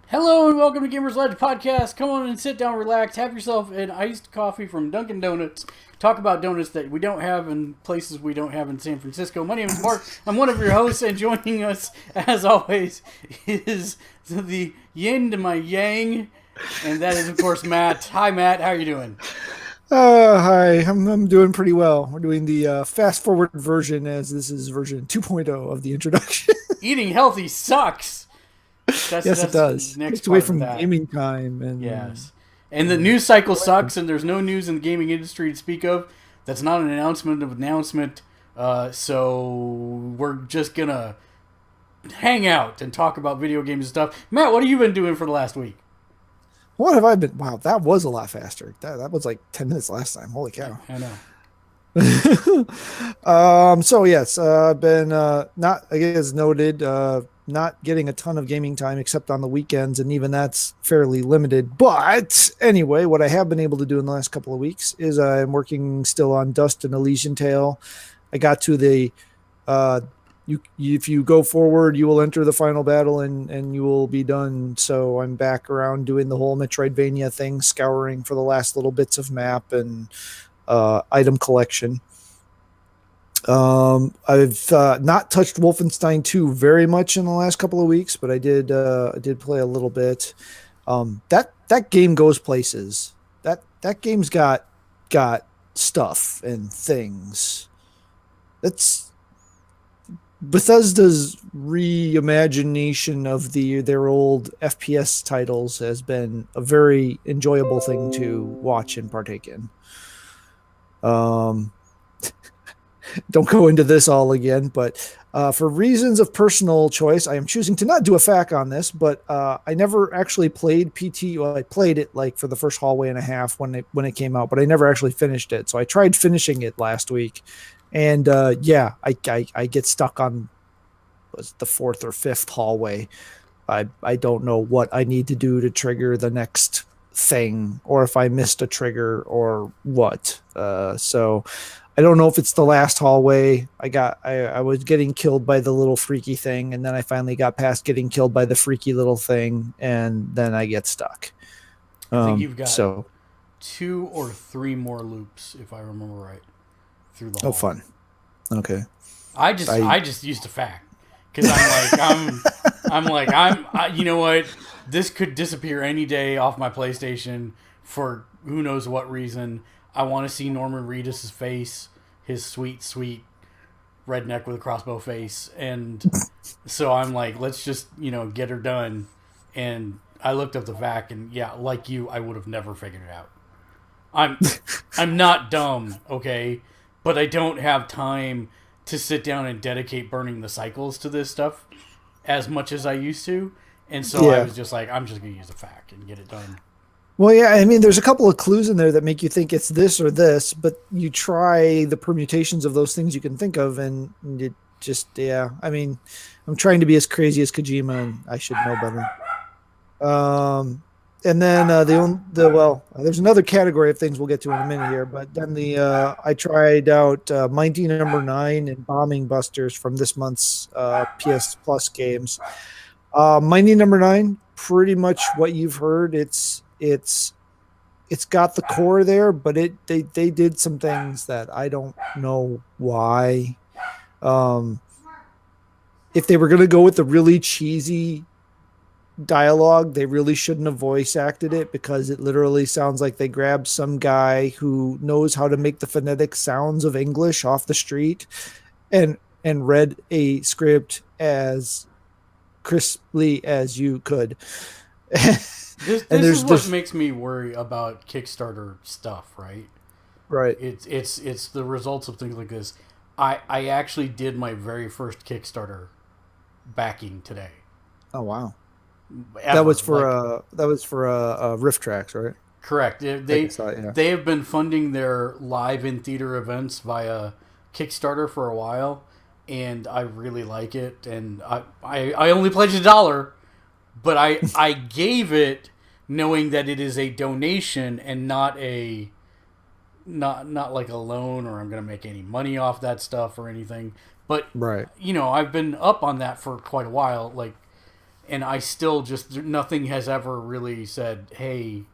Hello and welcome to Gamersledge podcast. Come on and sit down, relax, have yourself an iced coffee from Dunkin' Donuts. Talk about donuts that we don't have in places we don't have in San Francisco. My name is Mark. I'm one of your hosts, and joining us, as always, is the yin to my yang, and that is, of course, Matt. Hi, Matt. How are you doing? Hi, I'm doing pretty well. We're doing the fast forward version, as this is version 2.0 of the introduction. Eating healthy sucks. Yes, it does. Next It's away part of from that. gaming time, and Yes. And the news cycle sucks, and there's no news in the gaming industry to speak of. That's not an announcement of announcement. So we're just going to hang out and talk about video games and stuff. Matt, what have you been doing for the last week? what have I been? Wow, that was a lot faster. That was like 10 minutes last time. Holy cow! I know. So yes, I've been not, I guess, noted, not getting a ton of gaming time except on the weekends, and even that's fairly limited. But anyway, what I have been able to do in the last couple of weeks is I'm working still on Dust and Elysian Tale. I got to the if you go forward, you will enter the final battle, and you will be done. So I'm back around doing the whole Metroidvania thing, scouring for the last little bits of map and item collection. I've not touched Wolfenstein 2 very much in the last couple of weeks, but I did play a little bit. That game goes places. That game's got stuff and things. That's Bethesda's reimagination of their old FPS titles has been a very enjoyable thing to watch and partake in. Um, don't go into this all again, but for reasons of personal choice, I am choosing to not do a FAQ on this, but I never actually played PT. Well, I played it like for the first hallway and a half when it came out, but I never actually finished it. So I tried finishing it last week, and I get stuck on the fourth or fifth hallway. I don't know what I need to do to trigger the next thing, or if I missed a trigger or what. So I don't know if it's the last hallway. I was getting killed by the little freaky thing, and then I finally got past getting killed by the freaky little thing, and then I get stuck. I think you've got So 2 or 3 more loops, if I remember right, through the hall. oh, fun. Okay. I just used a fact because you know what? This could disappear any day off my PlayStation for who knows what reason. I want to see Norman Reedus' face, his sweet, sweet redneck with a crossbow face, and so I'm like, let's just get her done. And I looked up the fact, and yeah, like you, I would have never figured it out. I'm not dumb, okay, but I don't have time to sit down and dedicate burning the cycles to this stuff as much as I used to. And so I was just like, I'm just going to use a fact and get it done. Well, yeah, I mean, there's a couple of clues in there that make you think it's this or this, but you try the permutations of those things you can think of, and it just, yeah. I mean, I'm trying to be as crazy as Kojima, and I should know better. And then there's another category of things we'll get to in a minute here, but then I tried out Mighty Number 9 and Bombing Busters from this month's PS Plus games. Mighty Number 9, pretty much what you've heard. It's got the core there, but they did some things that I don't know why. If they were going to go with the really cheesy dialogue, they really shouldn't have voice acted it, because it literally sounds like they grabbed some guy who knows how to make the phonetic sounds of English off the street and read a script as crisply as you could. This is what makes me worry about Kickstarter stuff, right? Right. It's the results of things like this. I actually did my very first Kickstarter backing today. Oh wow. Ever. That was for Rift Tracks, right? Correct. They have been funding their live in theater events via Kickstarter for a while, and I really like it. And I only pledged $1, but I gave it knowing that it is a donation and not a not like a loan or I'm gonna make any money off that stuff or anything. But Right. I've been up on that for quite a while, like, and I still just nothing has ever really said, hey,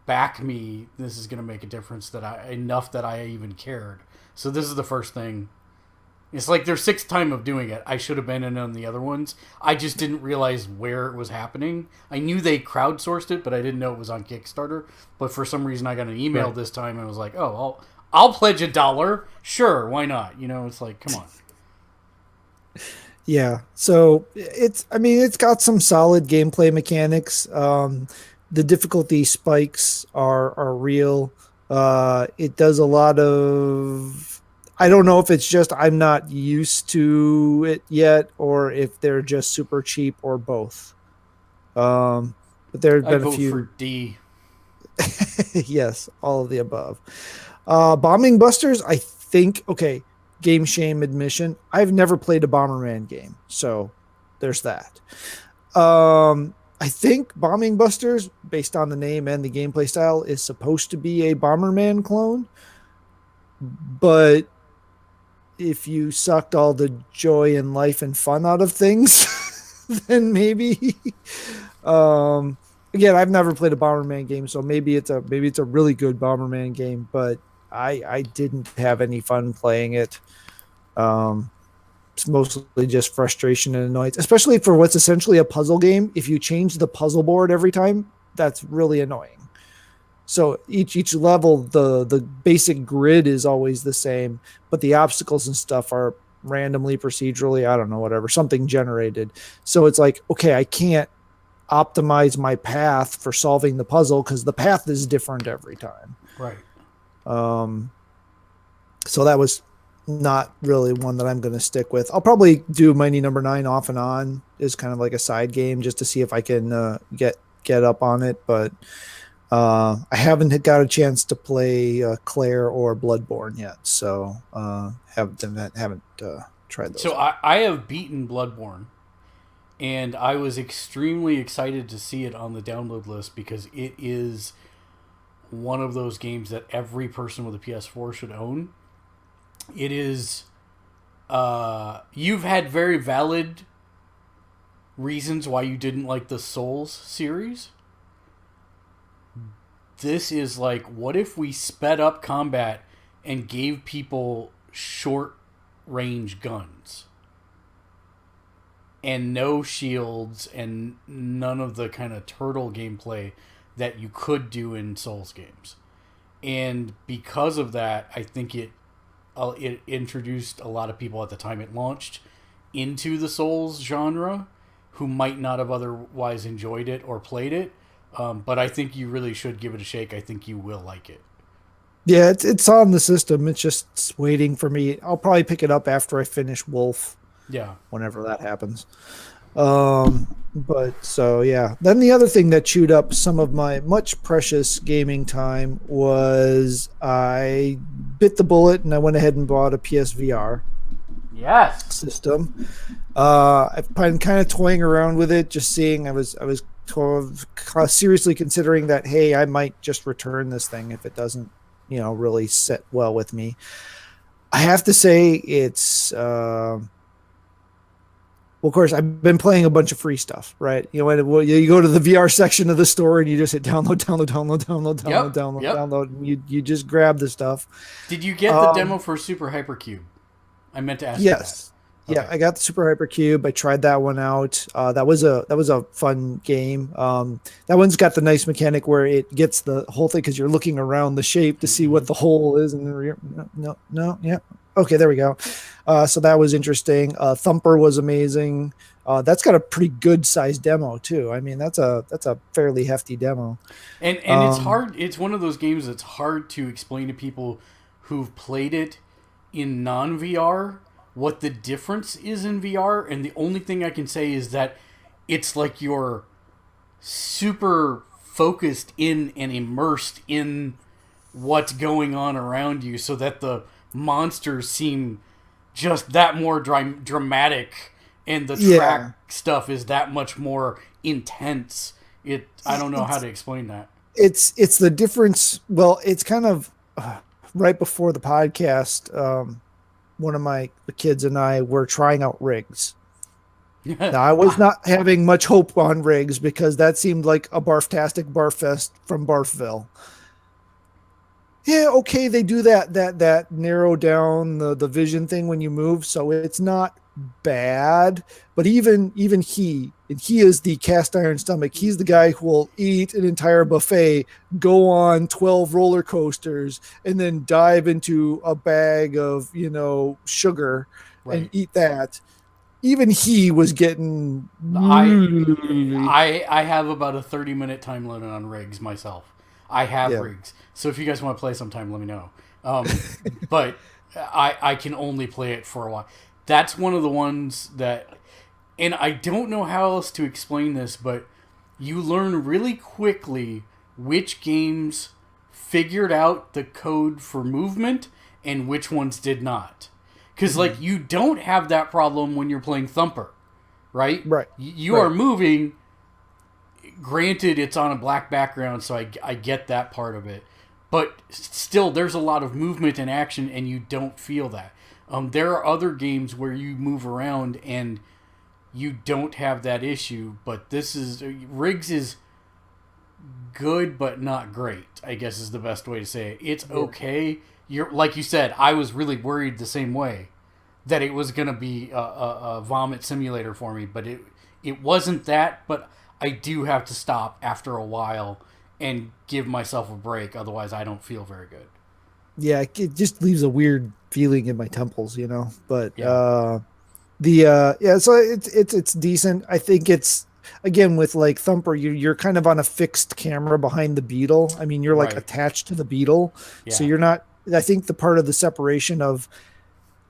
back me. This is gonna make a difference enough that I even cared. So this is the first thing. It's like their sixth time of doing it. I should have been in on the other ones. I just didn't realize where it was happening. I knew they crowdsourced it, but I didn't know it was on Kickstarter. But for some reason, I got an email this time and I was like, "Oh, I'll pledge $1. Sure, why not?" It's like, come on. Yeah. So it's got some solid gameplay mechanics. The difficulty spikes are real. It does a lot of. I don't know if it's just I'm not used to it yet, or if they're just super cheap, or both. But there have I been a vote few. for D. Yes, all of the above. Bombing Busters, I think. Okay, game shame admission. I've never played a Bomberman game, so there's that. I think Bombing Busters, based on the name and the gameplay style, is supposed to be a Bomberman clone, but if you sucked all the joy and life and fun out of things, then maybe. Again, I've never played a Bomberman game, so maybe it's a really good Bomberman game, but I didn't have any fun playing it. It's mostly just frustration and annoyance, especially for what's essentially a puzzle game. If you change the puzzle board every time, that's really annoying. So each level, the basic grid is always the same, but the obstacles and stuff are randomly, procedurally, I don't know, whatever, something generated. So it's like, okay, I can't optimize my path for solving the puzzle because the path is different every time. Right. So that was not really one that I'm going to stick with. I'll probably do Mighty Number 9 off and on as kind of like a side game just to see if I can get up on it, but I haven't got a chance to play Claire or Bloodborne yet, so haven't tried those. So I have beaten Bloodborne, and I was extremely excited to see it on the download list because it is one of those games that every person with a PS4 should own. It is. You've had very valid reasons why you didn't like the Souls series. This is like, what if we sped up combat and gave people short range guns and no shields and none of the kind of turtle gameplay that you could do in Souls games. And because of that, I think it introduced a lot of people at the time it launched into the Souls genre who might not have otherwise enjoyed it or played it. But I think you really should give it a shake. I think you will like it. Yeah, it's on the system. It's just waiting for me. I'll probably pick it up after I finish Wolf. Yeah. Whenever that happens. But so, yeah. Then the other thing that chewed up some of my much precious gaming time was I bit the bullet and I went ahead and bought a PSVR. Yes. System. I've been kind of toying around with it, just seeing. I was seriously considering that, hey, I might just return this thing if it doesn't, really sit well with me. I have to say it's well, of course, I've been playing a bunch of free stuff, right? You go to the VR section of the store and you just hit download, and you just grab the stuff. Did you get the demo for Super Hypercube? I meant to ask you that. Yes. Yeah, I got the Super Hypercube. I tried that one out. That was a fun game. That one's got the nice mechanic where it gets the whole thing because you're looking around the shape to see what the hole is, and yeah. Okay, there we go. So that was interesting. Thumper was amazing. That's got a pretty good sized demo too. I mean, that's a fairly hefty demo. And it's hard. It's one of those games that's hard to explain to people who've played it in non VR what the difference is in VR. And the only thing I can say is that it's like you're super focused in and immersed in what's going on around you, so that the monsters seem just that more dramatic, and the track stuff is that much more intense. I don't know how to explain that. It's the difference. Well, it's kind of right before the podcast. One of my kids and I were trying out rigs. Now, I was Ah, not having much hope on rigs because that seemed like a barftastic barf fest from Barfville. Yeah, okay, they do that narrow down the vision thing when you move, so it's not bad. But even he, and he is the cast iron stomach. He's the guy who will eat an entire buffet, go on 12 roller coasters, and then dive into a bag of sugar and right. eat that. Even he was getting I I have about a 30-minute time limit on rigs myself. I have yeah. rigs, so if you guys want to play sometime, let me know. Um, but I can only play it for a while. That's one of the ones that, and I don't know how else to explain this, but you learn really quickly which games figured out the code for movement and which ones did not. Because like Mhm. you don't have that problem when you're playing Thumper, right? Right. You are Right. moving. Granted, it's on a black background, so I get that part of it. But still, there's a lot of movement and action, and you don't feel that. There are other games where you move around and you don't have that issue, but this is Riggs is good but not great. I guess is the best way to say it. It's Yeah. okay. You're like you said. I was really worried the same way that it was gonna be a vomit simulator for me, but it wasn't that. But I do have to stop after a while and give myself a break. Otherwise, I don't feel very good. Yeah, it just leaves a weird feeling in my temples. But Yeah. the yeah, so it's decent. I think it's again with like Thumper, you're kind of on a fixed camera behind the beetle. I mean, you're like Right. attached to the beetle, so Yeah. you're not. I think the part of the separation of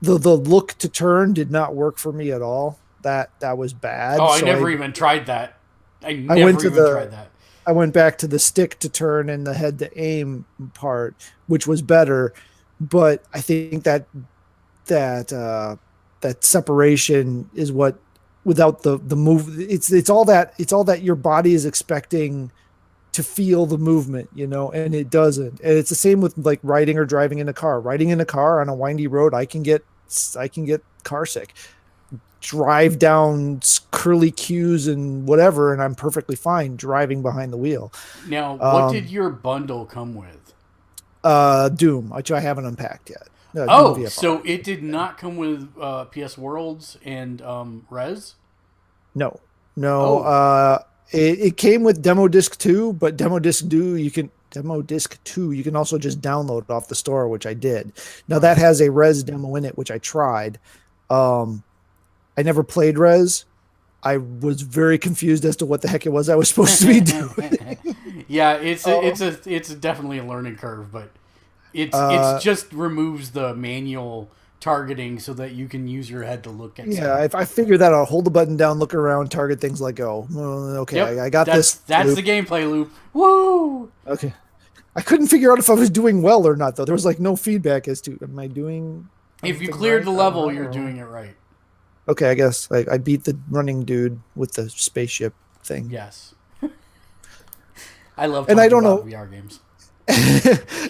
the look to turn did not work for me at all. That was Oh, bad. I So never even tried that. I I went never to even tried the that. I went back to the stick to turn and the head to aim part, which was better. But I think that that separation is what without the move it's all that your body is expecting to feel the movement, and it doesn't. And it's the same with like riding or driving in a car. Riding in a car on a windy road, I can get car sick. Drive down curly cues and whatever, and I'm perfectly fine driving behind the wheel. Now, what did Um, your bundle come with? Doom, which I haven't unpacked yet. Doom Oh, VFR. so it did not come with PS Worlds and Res? No, no. Oh, It came with demo disc two, but demo disc two you can also just download off the store, which I did. Now that right. has a res demo in it, which I tried. Um, I never played res. I was very confused as to what the heck it was I was supposed to be doing. Yeah, Um, it's definitely a learning curve, but it's uh, just removes the manual targeting so that you can use your head to look at yeah, stuff. if I figure that out, hold the button down, look around, target things like, oh, well, okay, Yep, I got that's this that's the loop. gameplay loop. Woo! Okay. I couldn't figure out if I was doing well or not, though. There was like no feedback as to, am I doing If you everything cleared right? the I don't level, you're know. doing it right. Okay, I guess I beat the running dude with the spaceship thing. Yes, I love And I talking don't about know. VR games.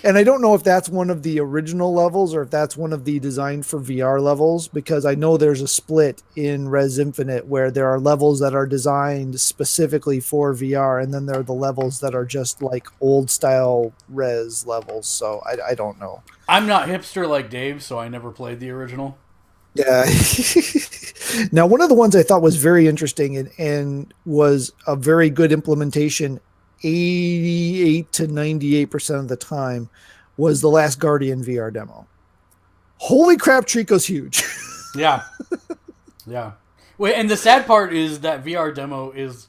And I don't know if that's one of the original levels or if that's one of the designed for VR levels, because I know there's a split in Res Infinite where there are levels that are designed specifically for VR, and then there are the levels that are just like old style Res levels. So I don't know. I'm not hipster like Dave, so I never played the original. Yeah. Now, one of the ones I thought was very interesting and was a very good implementation 88 to 98% of the time was the Last Guardian VR demo. Holy crap, Trico's huge. Yeah, yeah. Wait, and the sad part is that VR demo is.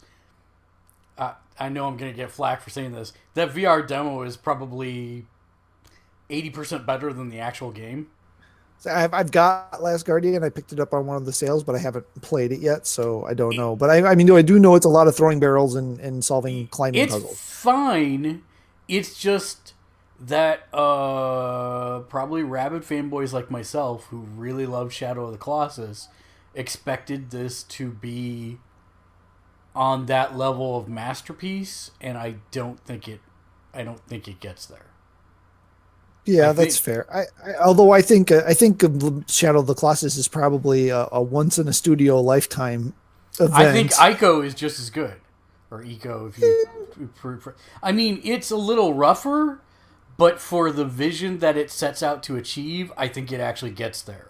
I know I'm gonna get flack for saying this. That VR demo is probably 80% better than the actual game. So I've got Last Guardian. I picked it up on one of the sales, but I haven't played it yet, so I don't It, know. But I mean, I do know it's a lot of throwing barrels and solving climbing it's puzzles. fine. It's just that probably rabid fanboys like myself who really love Shadow of the Colossus expected this to be on that level of masterpiece, and I don't think it I don't think it gets there. I Yeah, that's think fair. Although I think Shadow of the Colossus is probably a once in a studio lifetime I think event. Ico is just as good, or Eco if you. I mean, it's a little rougher, but for the vision that it sets out to achieve, I think it actually gets there.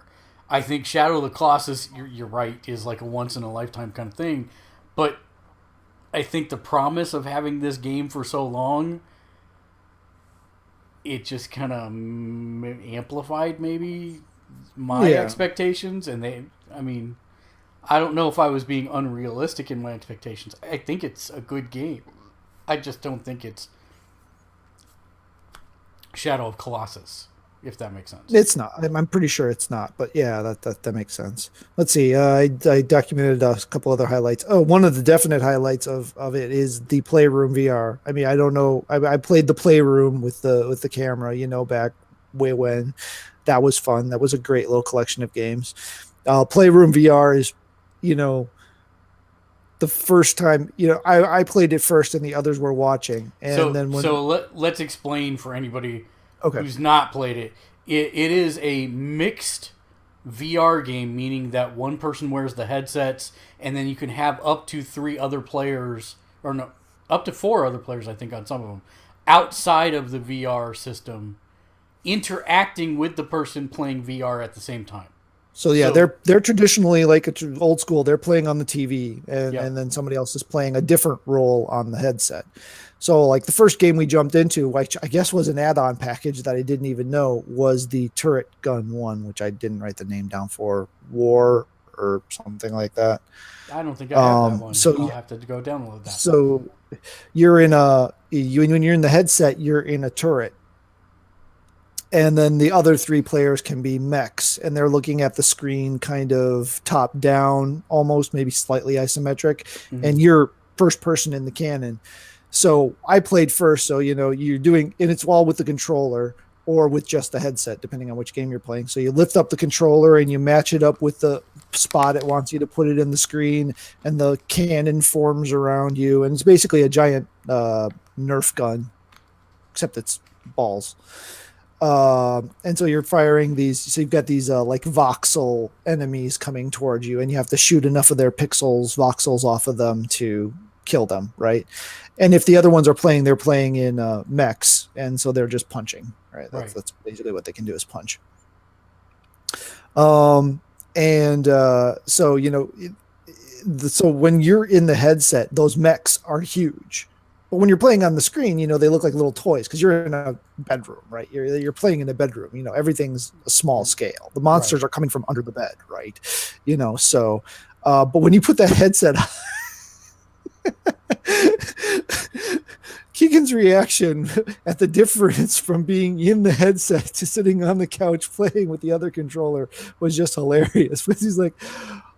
I think Shadow of the Colossus, you're right, is like a once in a lifetime kind of thing, but I think the promise of having this game for so long, it just kind of amplified maybe my Yeah, expectations, and I mean, I don't know if I was being unrealistic in my expectations. I think it's a good game. I just don't think it's Shadow of Colossus, if that makes sense. it's not. I'm pretty sure it's not. But yeah, that makes sense. Let's see. I documented a couple other highlights. Oh, one of the definite highlights of it is the Playroom VR. I mean, I don't know. I played the Playroom with the camera. Back way when. That was fun. That was a great little collection of games. Playroom VR is, you know, the first time, I played it first and the others were watching. And So then when, so let's explain for anybody okay. who's not played it. It is a mixed VR game, meaning that one person wears the headsets, and then you can have up to three other players, or no, up to four other players, I think, on some of them, outside of the VR system, interacting with the person playing VR at the same time. So yeah, So, they're traditionally like old school. They're playing on the TV, and yep. and then somebody else is playing a different role on the headset. So like the first game we jumped into, which I guess was an add-on package that I didn't even know, was the turret gun one, which I didn't write the name down for, War or something like that. I don't think I have that one. So I'll yeah, have to go download that. so you're in when you're in the headset, you're in a turret, and then the other three players can be mechs, and they're looking at the screen kind of top down, almost maybe slightly isometric, Mm-hmm. and you're first person in the cannon. So I played first, so you're doing, and it's all with the controller or with just the headset, depending on which game you're playing. So you lift up the controller and you match it up with the spot it wants you to put it in the screen, and the cannon forms around you, and it's basically a giant Nerf gun, except it's balls. And so you're firing these. So you've got these like voxel enemies coming towards you, and you have to shoot enough of their voxels off of them to kill them, right? And if the other ones are playing, they're playing in mechs, and so they're just punching, right? That's Right. that's basically what they can do is punch. And so so when you're in the headset, those mechs are huge. But when you're playing on the screen, they look like little toys because you're in a bedroom, right? You're playing in a bedroom. Everything's a small scale. The monsters Right. are coming from under the bed, right? So, but when you put that headset on, Keegan's reaction at the difference from being in the headset to sitting on the couch playing with the other controller was just hilarious. Because he's like,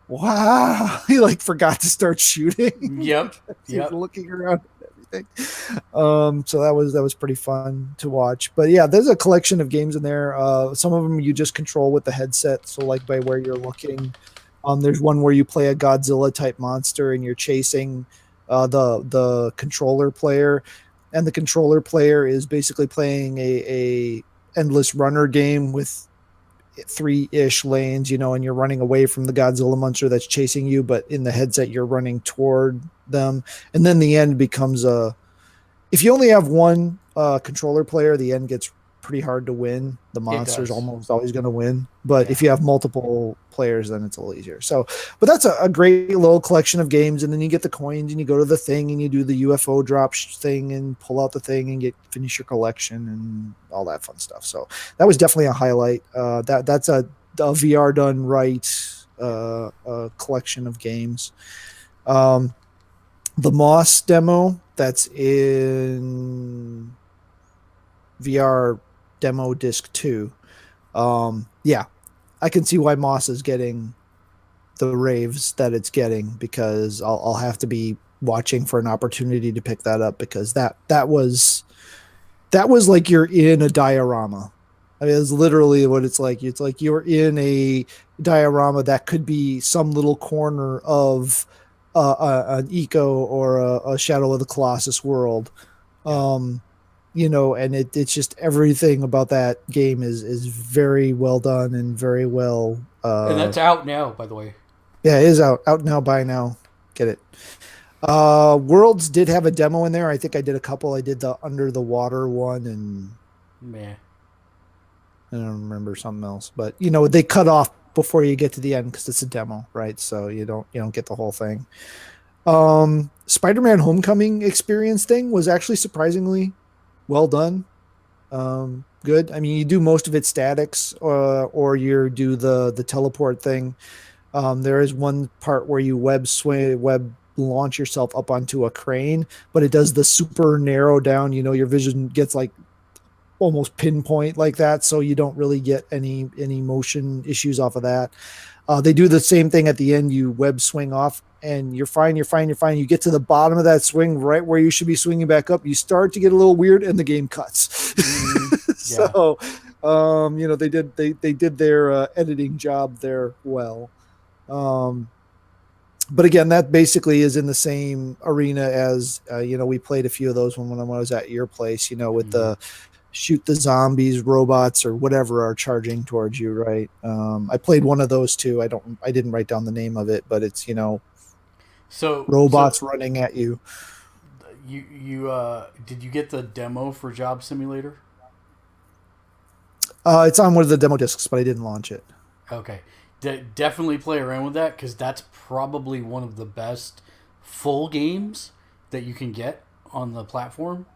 wow, he like forgot to start shooting. Yep. He was Yep. looking around and everything. So that was pretty fun to watch. But yeah, there's a collection of games in there. Some of them you just control with the headset, so like by where you're looking. There's one where you play a Godzilla type monster and you're chasing the controller player, and the controller player is basically playing a endless runner game with three-ish lanes, and you're running away from the Godzilla monster that's chasing you, but in the headset you're running toward them. And then the end becomes if you only have one controller player, the end gets pretty hard to win. The It monster's does. almost always going to win. But Yeah. if you have multiple players, then it's a little easier. So, but that's a great little collection of games. And then you get the coins and you go to the thing and you do the UFO drop thing and pull out the thing and finish your collection and all that fun stuff. So that was definitely a highlight. That's a VR done right collection of games. The Moss demo that's in VR demo disc 2. Yeah, I can see why Moss is getting the raves that it's getting, because I'll have to be watching for an opportunity to pick that up, because that was like you're in a diorama. I mean, it's literally what it's like. It's like you're in a diorama that could be some little corner of an Eco or a Shadow of the Colossus world. Yeah. and it's just everything about that game is very well done and very well. And that's out now, by the way. Yeah, it is out now. Buy now, get it. Worlds did have a demo in there. I think I did a couple. I did the under the water one, and Man. I don't remember something else. But they cut off before you get to the end because it's a demo, right? So you don't get the whole thing. Spider-Man Homecoming experience thing was actually surprisingly well done. Good. I mean, you do most of it statics, or you do the teleport thing. There is one part where you web launch yourself up onto a crane, but it does the super narrow down. Your vision gets like almost pinpoint like that, so you don't really get any motion issues off of that. They do the same thing at the end. You web swing off, and you're fine. You're fine. You're fine. You get to the bottom of that swing, right where you should be swinging back up. You start to get a little weird, and the game cuts. Yeah. So, they did their editing job there well. But again, that basically is in the same arena as we played a few of those when I was at your place. With the shoot the zombies, robots, or whatever are charging towards you, right? I played one of those too. I didn't write down the name of it, but it's robots running at you. You did you get the demo for Job Simulator? It's on one of the demo discs, but I didn't launch it. Okay. Definitely play around with that because that's probably one of the best full games that you can get on the platform.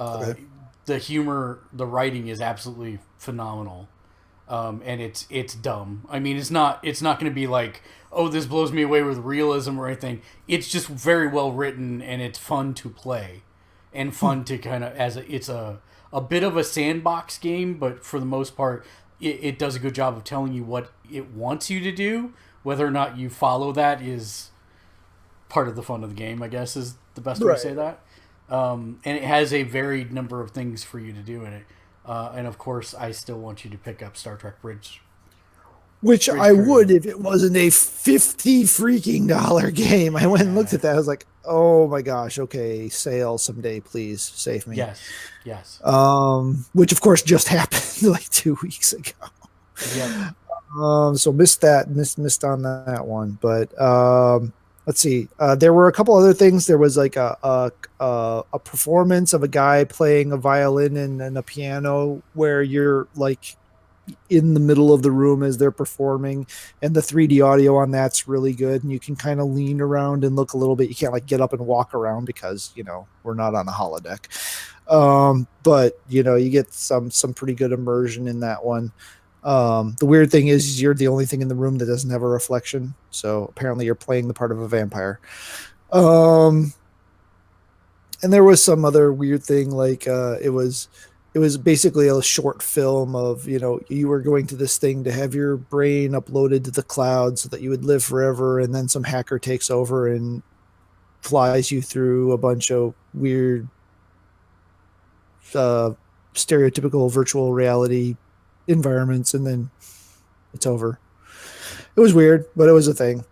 Okay. The humor, the writing is absolutely phenomenal, and it's dumb. I mean, it's not going to be like, oh, this blows me away with realism or anything. It's just very well written, and it's fun to play, and fun to kind of it's a bit of a sandbox game, but for the most part, it does a good job of telling you what it wants you to do. Whether or not you follow that is part of the fun of the game, I guess, is the best way to say that. And it has a varied number of things for you to do in it. And of course, I still want you to pick up Star Trek Bridge. Which I would if it wasn't a $50 freaking game. I went and looked at that. I was like, oh my gosh, okay, sale someday, please save me. Yes. Which of course just happened like 2 weeks ago. Yep. So missed on that one. But let's see. There were a couple other things. There was like a performance of a guy playing a violin and a piano where you're like in the middle of the room as they're performing, and the 3D audio on that's really good, and you can kind of lean around and look a little bit. You can't like get up and walk around because we're not on the holodeck, but you get some pretty good immersion in that one. The weird thing is you're the only thing in the room that doesn't have a reflection, so apparently you're playing the part of a vampire. And there was some other weird thing, like it was basically a short film of, you were going to this thing to have your brain uploaded to the cloud so that you would live forever. And then some hacker takes over and flies you through a bunch of weird, stereotypical virtual reality environments. And then it's over. It was weird, but it was a thing.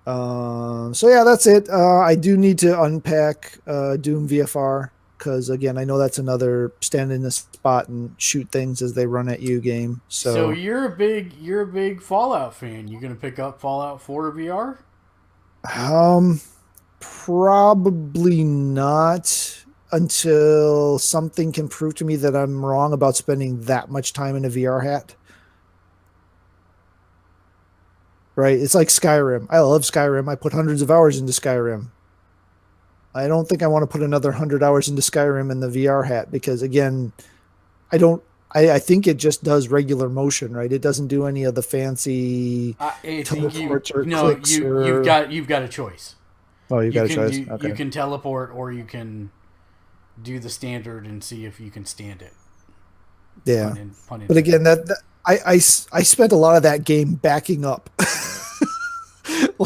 So yeah, that's it. I do need to unpack Doom VFR. Because again, I know that's another stand in the spot and shoot things as they run at you game. So you're a big Fallout fan. You gonna pick up Fallout 4 VR? Probably not until something can prove to me that I'm wrong about spending that much time in a VR hat. Right? It's like Skyrim. I love Skyrim. I put hundreds of hours into Skyrim. I don't think I want to put another 100 hours into Skyrim in the VR hat because, again, I think it just does regular motion, right? It doesn't do any of the fancy teleports or clicks. You've got a choice. Oh, you've got a choice. Okay. You can teleport, or you can do the standard and see if you can stand it. Yeah, but again, I spent a lot of that game backing up.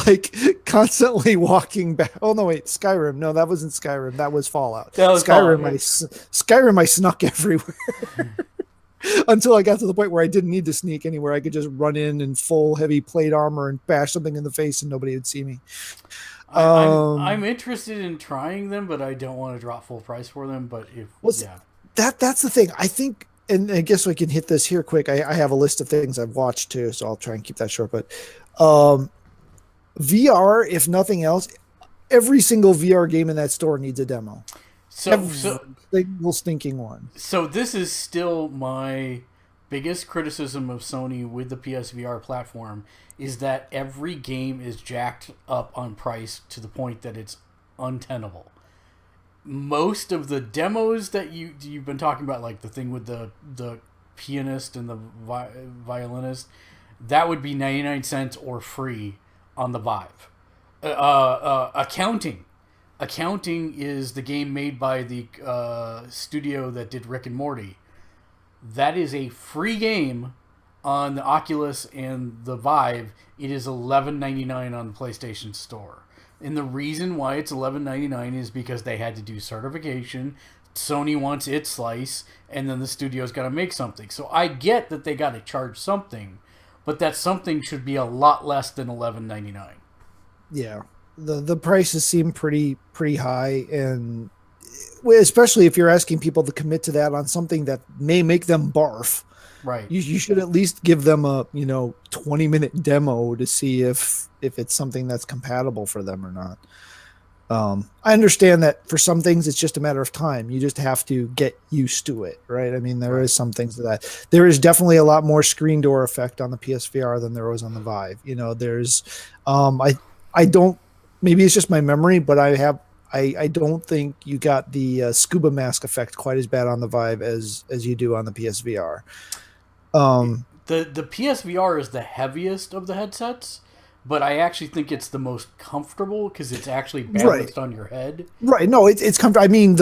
Like constantly walking back. Oh no, wait, Skyrim. No, that wasn't Skyrim. That was Fallout. Skyrim, I snuck everywhere until I got to the point where I didn't need to sneak anywhere. I could just run in full heavy plate armor and bash something in the face, and nobody would see me. I'm interested in trying them, but I don't want to drop full price for them. But that's the thing. I think, and I guess we can hit this here quick. I have a list of things I've watched too, so I'll try and keep that short. But um, VR, if nothing else, every single VR game in that store needs a demo. So Every so single stinking one. so this is still my biggest criticism of Sony with the PSVR platform is that every game is jacked up on price to the point that it's untenable. Most of the demos that you've been talking about, like the thing with the pianist and the violinist, that would be 99 cents or free on the Vive. Accounting. Accounting is the game made by the studio that did Rick and Morty. That is a free game on the Oculus and the Vive. It is $11.99 on the PlayStation Store. And the reason why it's $11.99 is because they had to do certification. Sony wants its slice, and then the studio's got to make something. So I get that they got to charge something, but that something should be a lot less than $11.99. Yeah, the prices seem pretty high, and especially if you're asking people to commit to that on something that may make them barf. Right. You should at least give them a 20-minute demo to see if it's something that's compatible for them or not. I understand that for some things it's just a matter of time. You just have to get used to it, right? I mean, there is some things to that. There is definitely a lot more screen door effect on the PSVR than there was on the Vive. There's, I don't. Maybe it's just my memory, but I don't think you got the scuba mask effect quite as bad on the Vive as you do on the PSVR. The PSVR is the heaviest of the headsets, but I actually think it's the most comfortable because it's actually balanced on your head. Right. No, it's comfortable. I mean,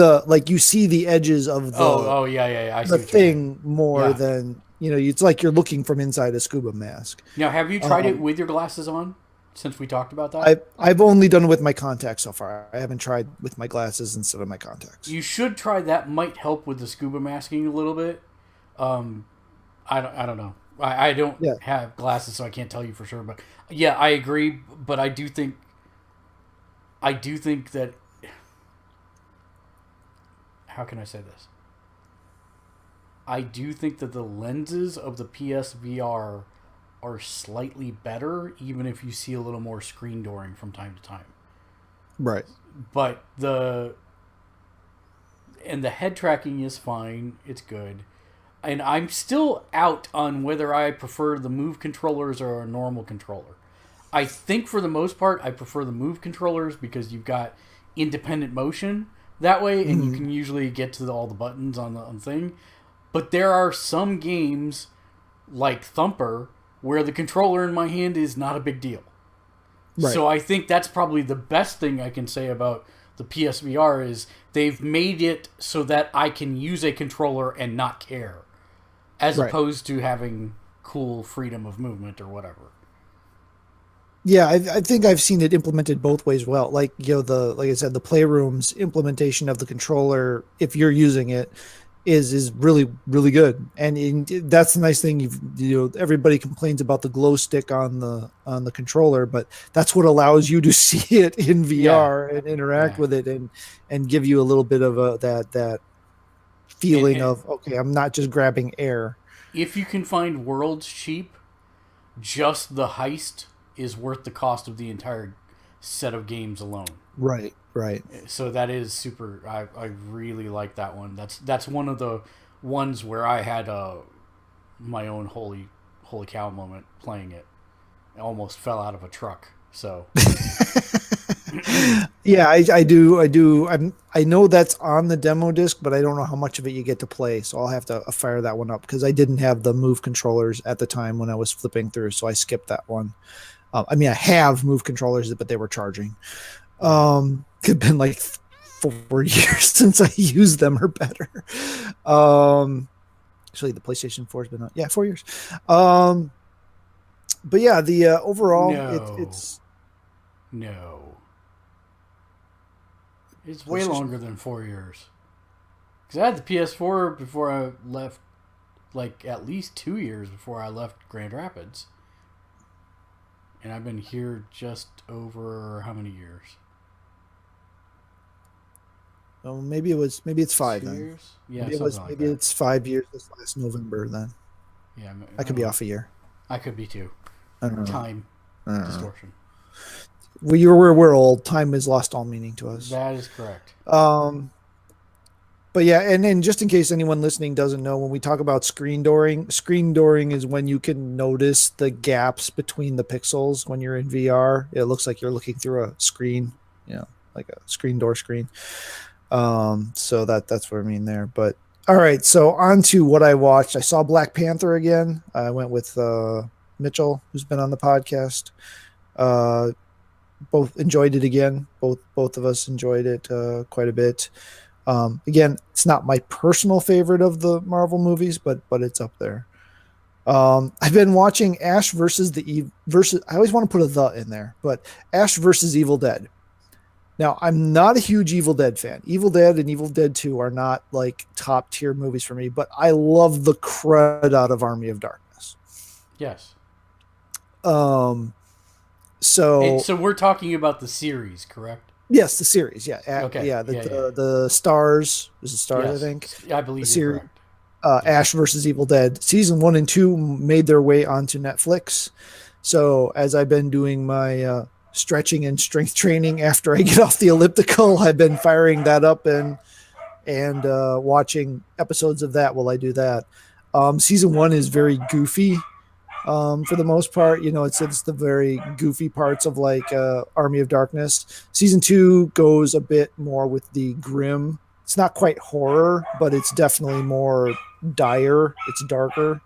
you see the edges of the yeah. I see the thing more than It's like you're looking from inside a scuba mask. Now, have you tried it with your glasses on? Since we talked about that, I've only done it with my contacts so far. I haven't tried with my glasses instead of my contacts. You should try that. Might help with the scuba masking a little bit. I don't know. I don't have glasses, so I can't tell you for sure. But yeah, I agree. But I do think that. How can I say this? I do think that the lenses of the PSVR are slightly better, even if you see a little more screen dooring from time to time. Right. But the head tracking is fine. It's good. And I'm still out on whether I prefer the Move controllers or a normal controller. I think for the most part, I prefer the Move controllers because you've got independent motion that way, and you can usually get to all the buttons on the thing. But there are some games, like Thumper, where the controller in my hand is not a big deal. Right. So I think that's probably the best thing I can say about the PSVR is they've made it so that I can use a controller and not care, as opposed to having cool freedom of movement or whatever. Yeah, I think I've seen it implemented both ways well. Like like I said, the Playroom's implementation of the controller, if you're using it, is really, really good. And that's the nice thing. Everybody complains about the glow stick on the controller, but that's what allows you to see it in VR and interact with it and give you a little bit of that feeling of, okay, I'm not just grabbing air. If you can find Worlds cheap, just the heist is worth the cost of the entire set of games alone. Right. So that is super. I really like that one. That's one of the ones where I had my own holy cow moment playing it. I almost fell out of a truck. So yeah, I do. I know that's on the demo disc, but I don't know how much of it you get to play. So I'll have to fire that one up because I didn't have the Move controllers at the time when I was flipping through, so I skipped that one. I mean, I have Move controllers, but they were charging. It's been like 4 years since I used them or better. Actually, the PlayStation 4 has been 4 years. But yeah, the overall, it's way longer than 4 years. Because I had the PS4 before I left, like at least 2 years before I left Grand Rapids. And I've been here just over how many years? Oh, maybe it's 5 then. 2 years. Yeah, something like that. It's 5 years this last November then. Yeah, I could be off a year. I could be too. I don't know. Time I don't know. distortion. We're old. Time has lost all meaning to us. That is correct. But yeah, and then just in case anyone listening doesn't know, when we talk about screen dooring is when you can notice the gaps between the pixels when you're in VR. It looks like you're looking through a screen, like a screen door screen. So that's what I mean there. But all right, so on to what I watched. I saw Black Panther again. I went with Mitchell, who's been on the podcast. Both enjoyed it again. Both of us enjoyed it quite a bit. Again, it's not my personal favorite of the Marvel movies, but it's up there. I've been watching Ash versus I always want to put a "the" in there, but Ash versus Evil Dead. Now, I'm not a huge Evil Dead fan. Evil Dead and Evil Dead 2 are not like top tier movies for me, but I love the crud out of Army of Darkness. Yes. So we're talking about the series, correct? Yes, the series. Yeah. Okay. Yeah. The Stars. Is it Stars? Yes. I think. I believe the series. Correct. Ash versus Evil Dead season 1 and 2 made their way onto Netflix. So as I've been doing my stretching and strength training after I get off the elliptical, I've been firing that up and watching episodes of that while I do that. Season 1 is very goofy. For the most part, it's the very goofy parts of like Army of Darkness. Season 2 goes a bit more with the grim. It's not quite horror, but it's definitely more dire. It's darker,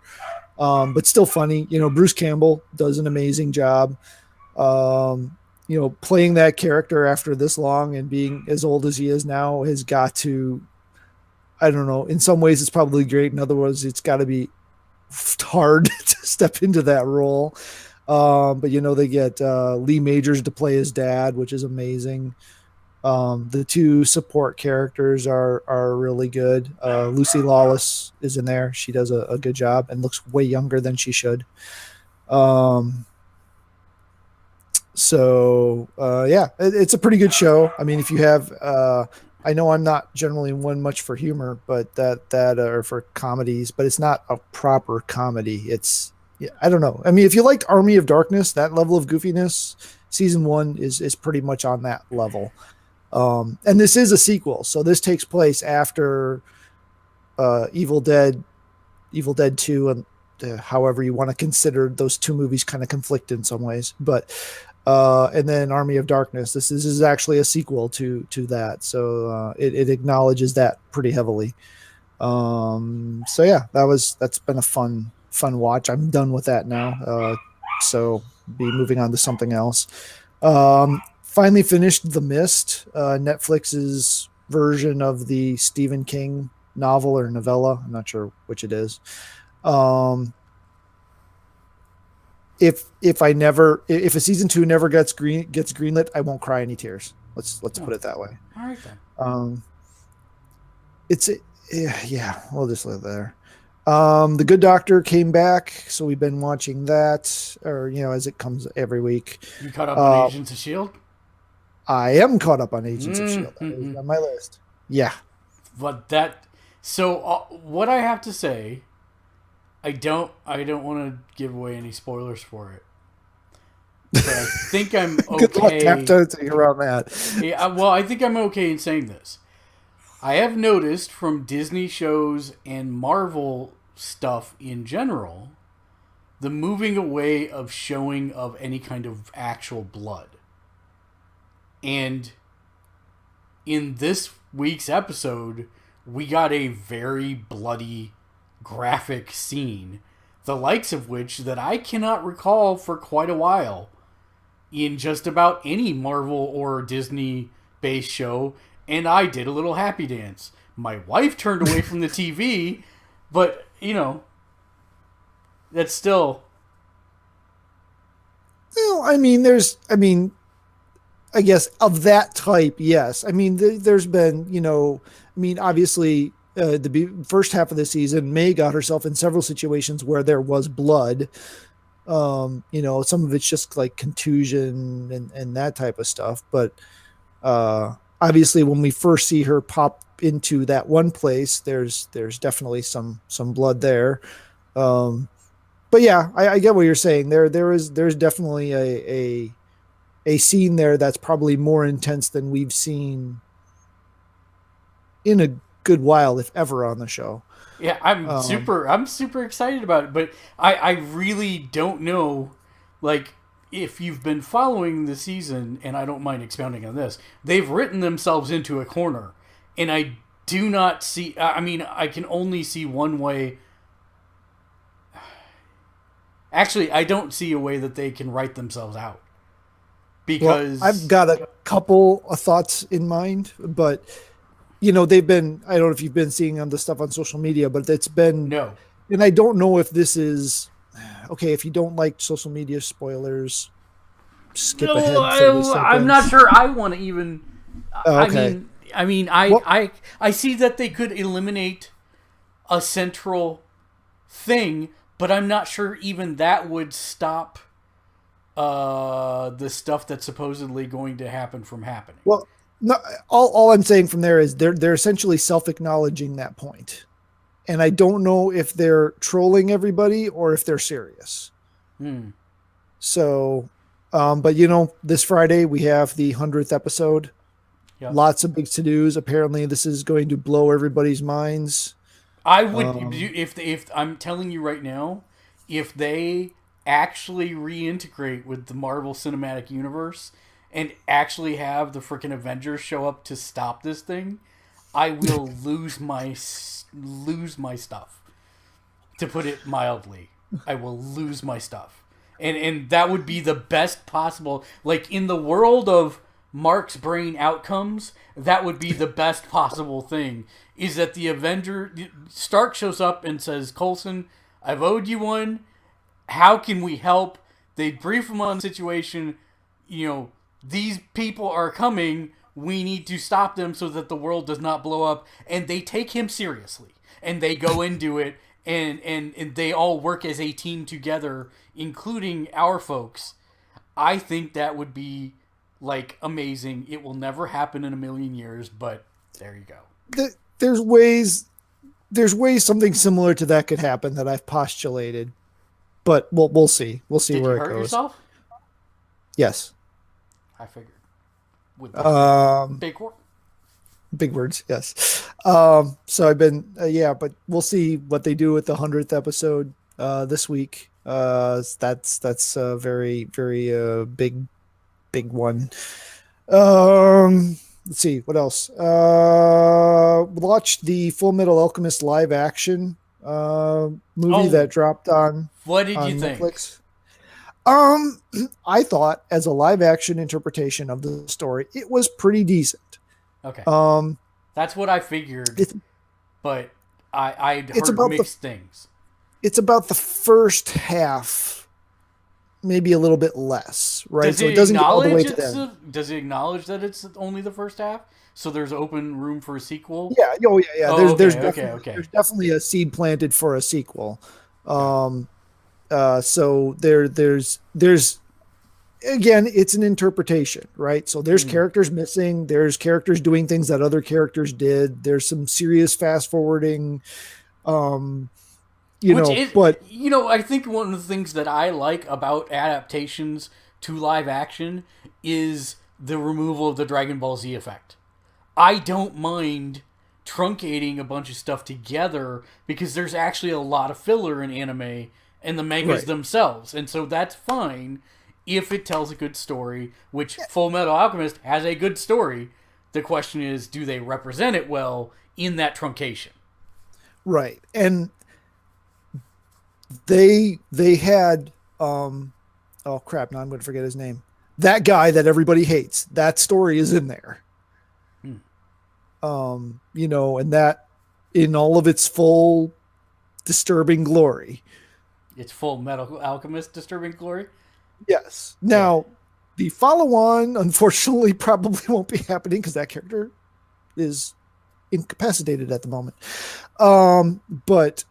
but still funny. Bruce Campbell does an amazing job. Playing that character after this long and being as old as he is now has got to, I don't know, in some ways it's probably great. In other words, it's got to be hard to step into that role. But they get Lee Majors to play his dad, which is amazing. The two support characters are really good. Lucy Lawless is in there. She does a good job and looks way younger than she should. It's a pretty good show. I mean, if you have I know I'm not generally one much for humor, but that or for comedies, but it's not a proper comedy. I don't know. I mean, if you liked Army of Darkness, that level of goofiness, season 1 is pretty much on that level. And this is a sequel, so this takes place after Evil Dead 2, and however you want to consider those two movies kind of conflict in some ways, but. And then Army of Darkness. This is actually a sequel to that, so it acknowledges that pretty heavily. That's been a fun watch. I'm done with that now, so be moving on to something else. Finally finished The Mist, Netflix's version of the Stephen King novel or novella. I'm not sure which it is. If a season 2 never gets greenlit, I won't cry any tears. Let's put it that way. All right then. We'll just leave it there. The Good Doctor came back, so we've been watching that, or as it comes every week. You caught up on Agents of S.H.I.E.L.D.? I am caught up on Agents of S.H.I.E.L.D. That is on my list. Yeah. But what I have to say, I don't want to give away any spoilers for it. But I think I'm okay. Good luck, to around that. Yeah, well, I think I'm okay in saying this. I have noticed from Disney shows and Marvel stuff in general, the moving away of showing of any kind of actual blood. And in this week's episode, we got a very bloody, graphic scene, the likes of which that I cannot recall for quite a while in just about any Marvel or Disney based show, and I did a little happy dance. My wife turned away from the TV, but that's still. Well, I guess of that type, yes. I mean, there's been, obviously. The first half of the season, May got herself in several situations where there was blood. Some of it's just like contusion and that type of stuff. But obviously when we first see her pop into that one place, there's definitely some blood there. Um, but yeah, I get what you're saying. There's definitely a scene there that's probably more intense than we've seen in a good while, if ever, on the show. Yeah, Um, I'm super excited about it, but I really don't know, like, if you've been following the season, and I don't mind expounding on this, they've written themselves into a corner, and I do not see. I mean, I can only see one way. Actually, I don't see a way that they can write themselves out well, I've because got a couple of thoughts in mind, but they've been, I don't know if you've been seeing on the stuff on social media, but it's been, no, and I don't know if this is okay. If you don't like social media spoilers, skip no, ahead 30 I'm not seconds. sure. I want to even. I Okay. mean, I mean, Well, I see that they could eliminate a central thing, but I'm not sure even that would stop the stuff that's supposedly going to happen from happening. well, no, all I'm saying from there is they're essentially self-acknowledging that point. And I don't know if they're trolling everybody or if they're serious. Hmm. So, but this Friday we have the 100th episode. Yep. Lots of big to-dos. Apparently, this is going to blow everybody's minds. I would Um, if I'm telling you right now, if they actually reintegrate with the Marvel Cinematic Universe and actually have the freaking Avengers show up to stop this thing, I will lose my stuff. To put it mildly, I will lose my stuff. And that would be the best possible, like, in the world of Mark's brain outcomes, that would be the best possible thing. Is that the Avenger Stark shows up and says, Coulson, I've owed you one. How can we help? They brief him on the situation. These people are coming. We need to stop them so that the world does not blow up. And they take him seriously. And they go into it. And they all work as a team together, including our folks. I think that would be, like, amazing. It will never happen in a million years, but there you go. there's ways something similar to that could happen that I've postulated, but we'll see. We'll see Did you where it hurt goes. yourself? Yes. I figured. With those Um, big work. big words. Yes. So I've been, yeah, but we'll see what they do with the 100th episode this week. That's a very very big one. Let's see what else. Watched the Full Metal Alchemist live action movie that Oh, dropped what did you on think? Netflix. Um, I thought as a live action interpretation of the story, it was pretty decent. Okay. Um, That's what I figured, it's but I'd it's heard about the mixed things. it's about the first half, maybe a little bit less, right? Does So it he doesn't get all the way acknowledge to the it's end. does he acknowledge that it's only the first half? So there's open room for a sequel? Yeah, oh yeah, yeah. Oh, There's okay, okay, definitely okay. a seed planted for a sequel. Got it. Um, so there's again, it's an interpretation, right? So there's Hmm. characters missing, there's characters doing things that other characters did, there's some serious fast forwarding, um, Which is, but I think one of the things that I like about adaptations to live action is the removal of the Dragon Ball Z effect. I don't mind truncating a bunch of stuff together because there's actually a lot of filler in anime and the mangas right. themselves. And so that's fine if it tells a good story, which Full Metal Alchemist has a good story. The question is, do they represent it well in that truncation? Right. And they had oh crap, now I'm going to forget his name. That guy that everybody hates. That story is in there. Hmm. And that in all of its full disturbing glory. It's Full Metal Alchemist Disturbing Glory? Yes. Yeah. Now, the follow on, unfortunately, probably won't be happening because that character is incapacitated at the moment. But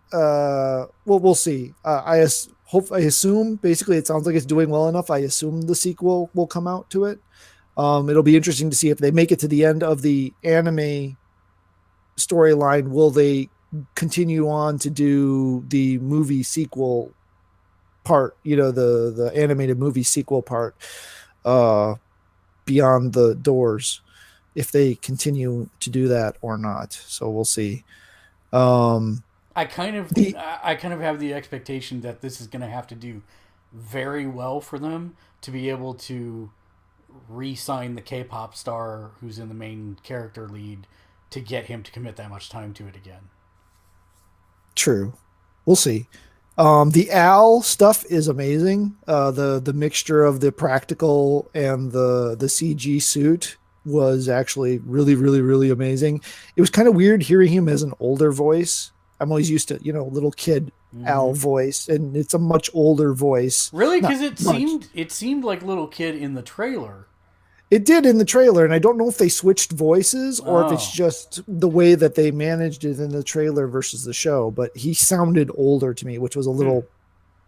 we'll see. I assume basically it sounds like it's doing well enough. I assume the sequel will come out to it. It'll be interesting to see if they make it to the end of the anime storyline. Will they continue on to do the movie sequel part? The animated movie sequel part, Beyond the Doors. If they continue to do that or not, so we'll see. Um, I kind of the I kind of have the expectation that this is going to have to do very well for them to be able to re-sign the K-pop star who's in the main character lead to get him to commit that much time to it again. True, we'll see. The Al stuff is amazing. The mixture of the practical and the CG suit was actually really, really, really amazing. It was kind of weird hearing him as an older voice. I'm always used to, little kid Al voice, and it's a much older voice. Really, Not because much. it seemed like little kid in the trailer. It did in the trailer, and I don't know if they switched voices or if it's Oh, just the way that they managed it in the trailer versus the show. But he sounded older to me, which was a little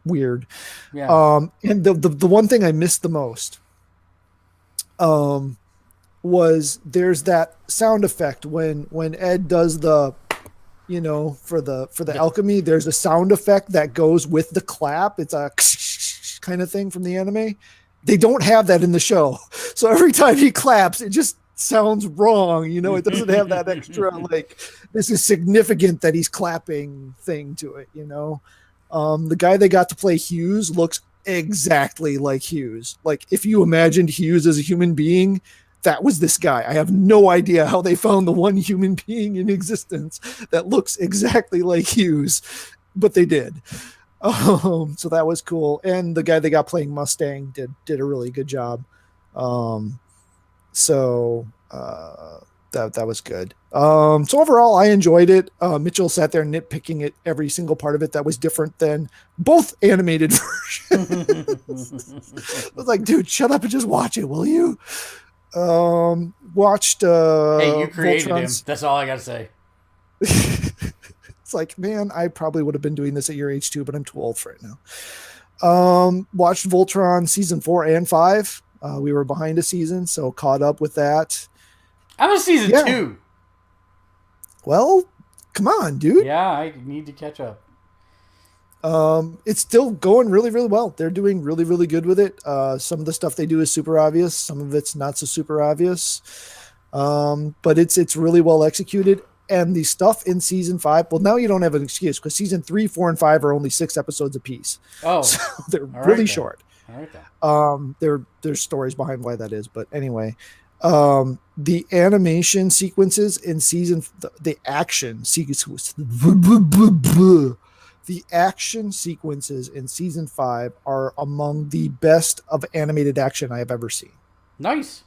weird. yeah. And the one thing I missed the most um, was there's that sound effect when Ed does the for the The, alchemy. There's a sound effect that goes with the clap. It's a kind of thing from the anime. They don't have that in the show. So every time he claps, it just sounds wrong. It doesn't have that extra, like, this is significant that he's clapping thing to it. The guy they got to play Hughes looks exactly like Hughes. Like, if you imagined Hughes as a human being, that was this guy. I have no idea how they found the one human being in existence that looks exactly like Hughes, but they did. So that was cool. And the guy they got playing Mustang did a really good job. So that was good. So overall, I enjoyed it. Mitchell sat there nitpicking at every single part of it that was different than both animated versions. I was like, dude, shut up and just watch it, will you? Watched hey, you created him. Voltron's. That's all I got to say. It's like, man, I probably would have been doing this at your age too, but I'm too old for it now. Watched Voltron season 4 and 5. We were behind a season, so caught up with that. I'm a season Yeah. 2. Well, come on, dude. Yeah, I need to catch up. It's still going really, really well. They're doing really, really good with it. Some of the stuff they do is super obvious. Some of it's not so super obvious. But it's really well executed. And the stuff in season 5, well, now you don't have an excuse because season 3, 4, and 5 are only 6 episodes apiece. Oh, So they're all really right short. All right then. There's stories behind why that is, but anyway, the animation sequences in the action sequences, the action sequences in season 5 are among the best of animated action I have ever seen. Nice.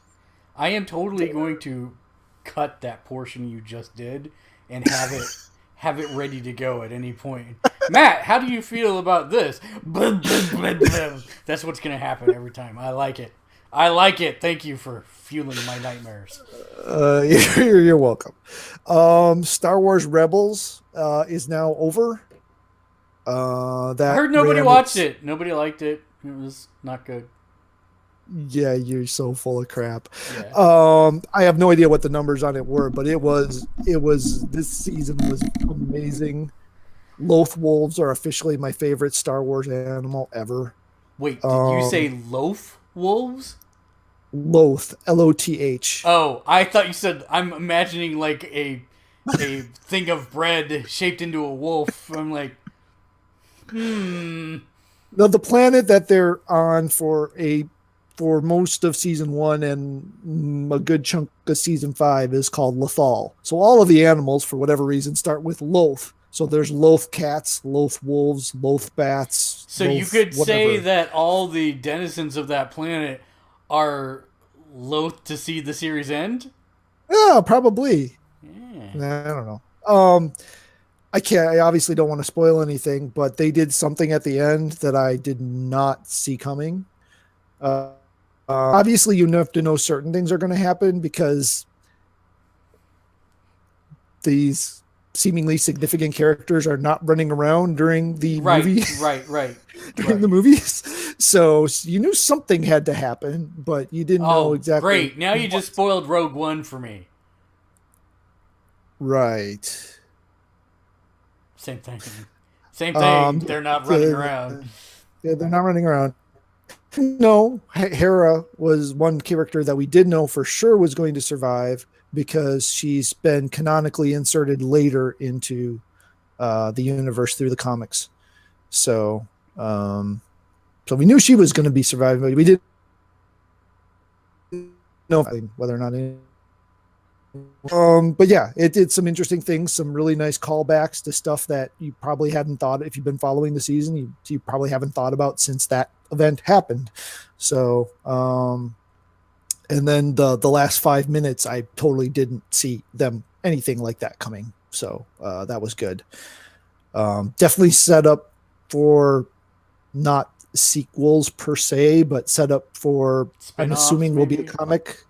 I am totally going to cut that portion you just did and have it ready to go at any point. Matt, how do you feel about this? That's what's going to happen every time. I like it. I like it. Thank you for fueling my nightmares. You're welcome. Star Wars Rebels is now over. I That heard nobody ran watched it. Nobody liked it. It was not good. Yeah, you're so full of crap. Yeah. I have no idea what the numbers on it were, but it was this season was amazing. Loth wolves are officially my favorite Star Wars animal ever. Wait, did you say loaf wolves? Loth, Loth. Oh, I thought you said I'm imagining like a thing of bread shaped into a wolf. I'm like, No, the planet that they're on for most of season 1 and a good chunk of season 5 is called Lothal. So all of the animals, for whatever reason, start with Loth. So there's Loth cats, Loth wolves, Loth bats. so Loth you could say whatever. that all the denizens of that planet are loath to see the series end? Yeah, probably. Yeah. I don't know. I obviously don't want to spoil anything, but they did something at the end that I did not see coming. Obviously, you have to know certain things are going to happen because these seemingly significant characters are not running around during the Right, movie. right, right, During the right. movies. So you knew something had to happen, but you didn't know Oh, exactly great! Now you just what. spoiled Rogue One for me. Right. Same thing. Same thing. Um, They're not running the- around. they're not running around. No, Hera was one character that we did know for sure was going to survive because she's been canonically inserted later into the universe through the comics. So, um, so we knew she was going to be surviving, but we didn't know whether or not. But yeah, it did some interesting things, some really nice callbacks to stuff that you probably hadn't thought. If you've been following the season, you probably haven't thought about since that event happened. So, and then the last 5 minutes, I totally didn't see them anything like that coming. So that was good. Definitely set up for not sequels per se, but set up for, I'm Spin-offs, assuming, will be maybe.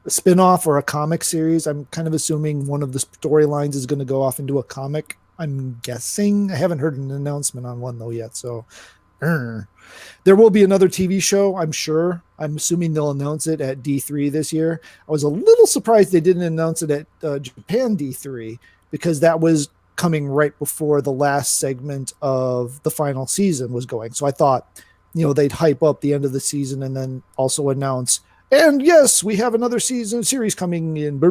a spin-off or a comic series. I'm kind of assuming one of the storylines is going to go off into a comic. I'm guessing. I haven't heard an announcement on one though yet. So there will be another TV show, I'm sure. I'm assuming they'll announce it at D3 this year. I was a little surprised they didn't announce it at Japan D3 because that was coming right before the last segment of the final season was going. So I thought, they'd hype up the end of the season and then also announce, and yes, we have another series coming in.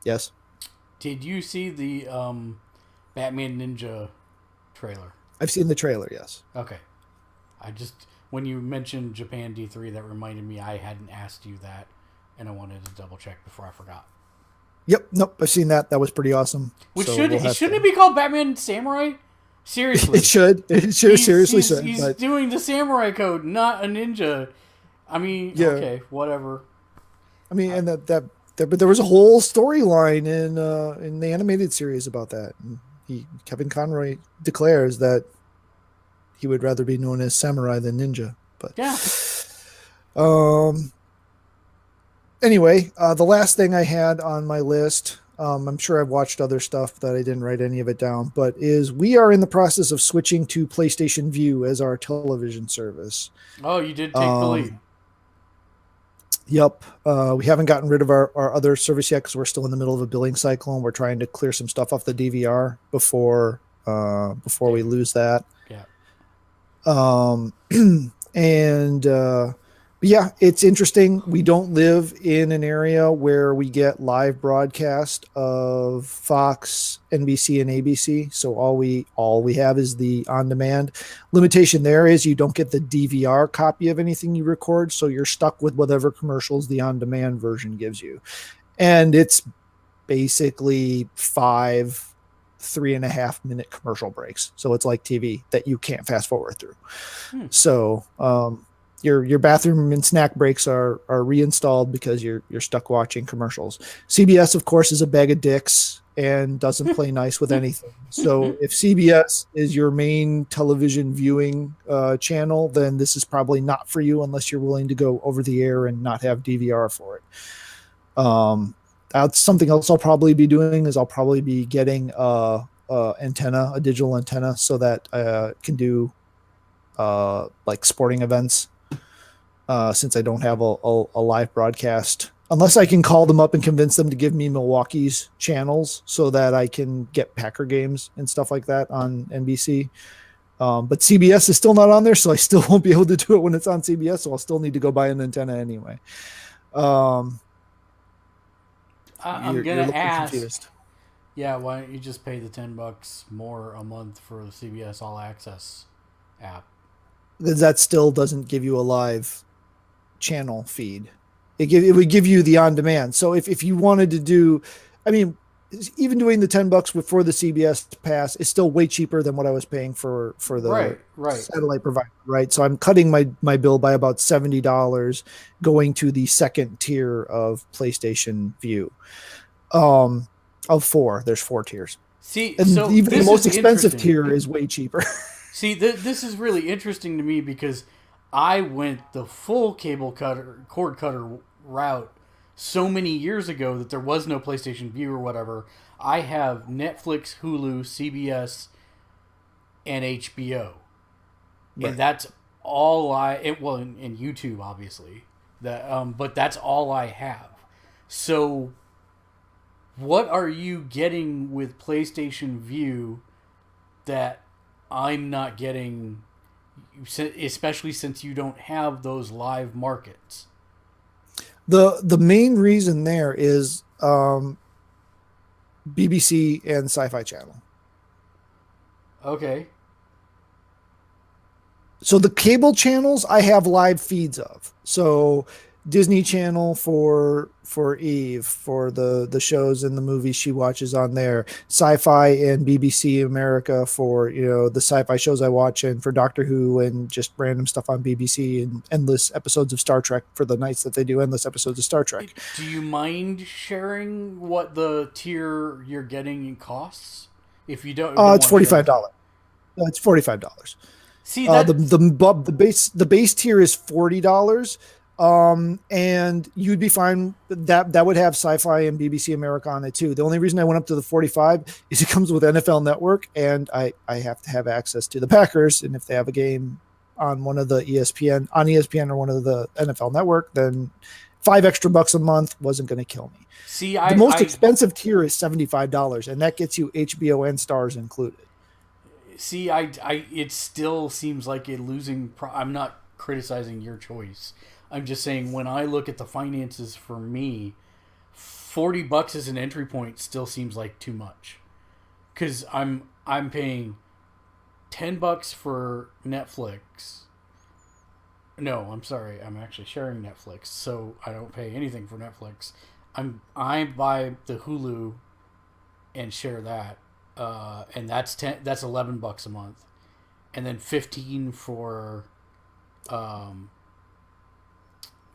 Yes. Did you see the Batman Ninja trailer? I've seen the trailer, yes. Okay. I just when you mentioned Japan D3, that reminded me I hadn't asked you that, and I wanted to double check before I forgot. Yep, nope, I've seen that. That was pretty awesome. Which so shouldn't it be called Batman Samurai? Seriously, It should. It should seriously should. He's But doing the samurai code, not a ninja. I mean, yeah, okay, whatever. I mean, and but there was a whole storyline in the animated series about that. And Kevin Conroy declares that he would rather be known as samurai than ninja. But Yeah. um, anyway, the last thing I had on my list, I'm sure I've watched other stuff that I didn't write any of it down, but is we are in the process of switching to PlayStation View as our television service. Oh, you did take the lead. Yep. We haven't gotten rid of our other service yet because we're still in the middle of a billing cycle and we're trying to clear some stuff off the DVR before we lose that. Yeah. And but yeah, it's interesting. We don't live in an area where we get live broadcast of Fox, NBC, and ABC. So all we have is the on-demand. Limitation there is you don't get the DVR copy of anything you record, so you're stuck with whatever commercials the on-demand version gives you. And it's basically 3.5 minute commercial breaks. So it's like TV that you can't fast forward through. So your bathroom and snack breaks are reinstalled because you're stuck watching commercials. CBS, of course, is a bag of dicks and doesn't play nice with anything. So if CBS is your main television viewing channel, then this is probably not for you unless you're willing to go over the air and not have DVR for it. That's something else I'll probably be doing is I'll probably be getting a digital antenna, so that I can do like sporting events. Since I don't have a live broadcast, unless I can call them up and convince them to give me Milwaukee's channels so that I can get Packer games and stuff like that on NBC. But CBS is still not on there, so I still won't be able to do it when it's on CBS. So I'll still need to go buy an antenna anyway. I'm gonna ask. Confused. Yeah, why don't you just pay the $10 more a month for the CBS All Access app? Because that still doesn't give you a live channel feed. It would give you the on demand. So if you wanted to do, I mean, even doing the $10 for the CBS pass is still way cheaper than what I was paying for the right. satellite provider, right? So I'm cutting my bill by about $70 going to the second tier of PlayStation View. Of four, there's 4 tiers. See, and so even the most expensive interesting. tier is way cheaper. See, this is really interesting to me because I went the full cord cutter route so many years ago that there was no PlayStation View or whatever. I have Netflix, Hulu, CBS, and HBO, and Right. that's all well, and YouTube obviously. But that's all I have. So, what are you getting with PlayStation View that I'm not getting, especially since you don't have those live markets? The main reason there is BBC and Sci-Fi Channel. Okay. So the cable channels I have live feeds of. So Disney Channel for Eve for the shows and the movies she watches on there. Sci-Fi and BBC America for the sci-fi shows I watch, and for Doctor Who and just random stuff on BBC, and endless episodes of Star Trek for the nights that they do endless episodes of Star Trek. Do you mind sharing what the tier you're getting costs? If you don't It's want to share $45. It's $45. See The that the base tier is $40. And you'd be fine. That would have Sci-Fi and BBC America on it too. The only reason I went up to the 45 is it comes with NFL Network, and I have to have access to the Packers. And if they have a game on one of the ESPN or one of the NFL Network, then $5 extra a month wasn't going to kill me. see The most expensive tier is $75, and that gets you HBO and Stars included. See, I it still seems like a losing. I'm not criticizing your choice. I'm just saying when I look at the finances for me, $40 as an entry point still seems like too much. Because I'm paying $10 for Netflix. No, I'm sorry. I'm actually sharing Netflix, so I don't pay anything for Netflix. I buy the Hulu and share that, and that's $11 a month, and then 15 for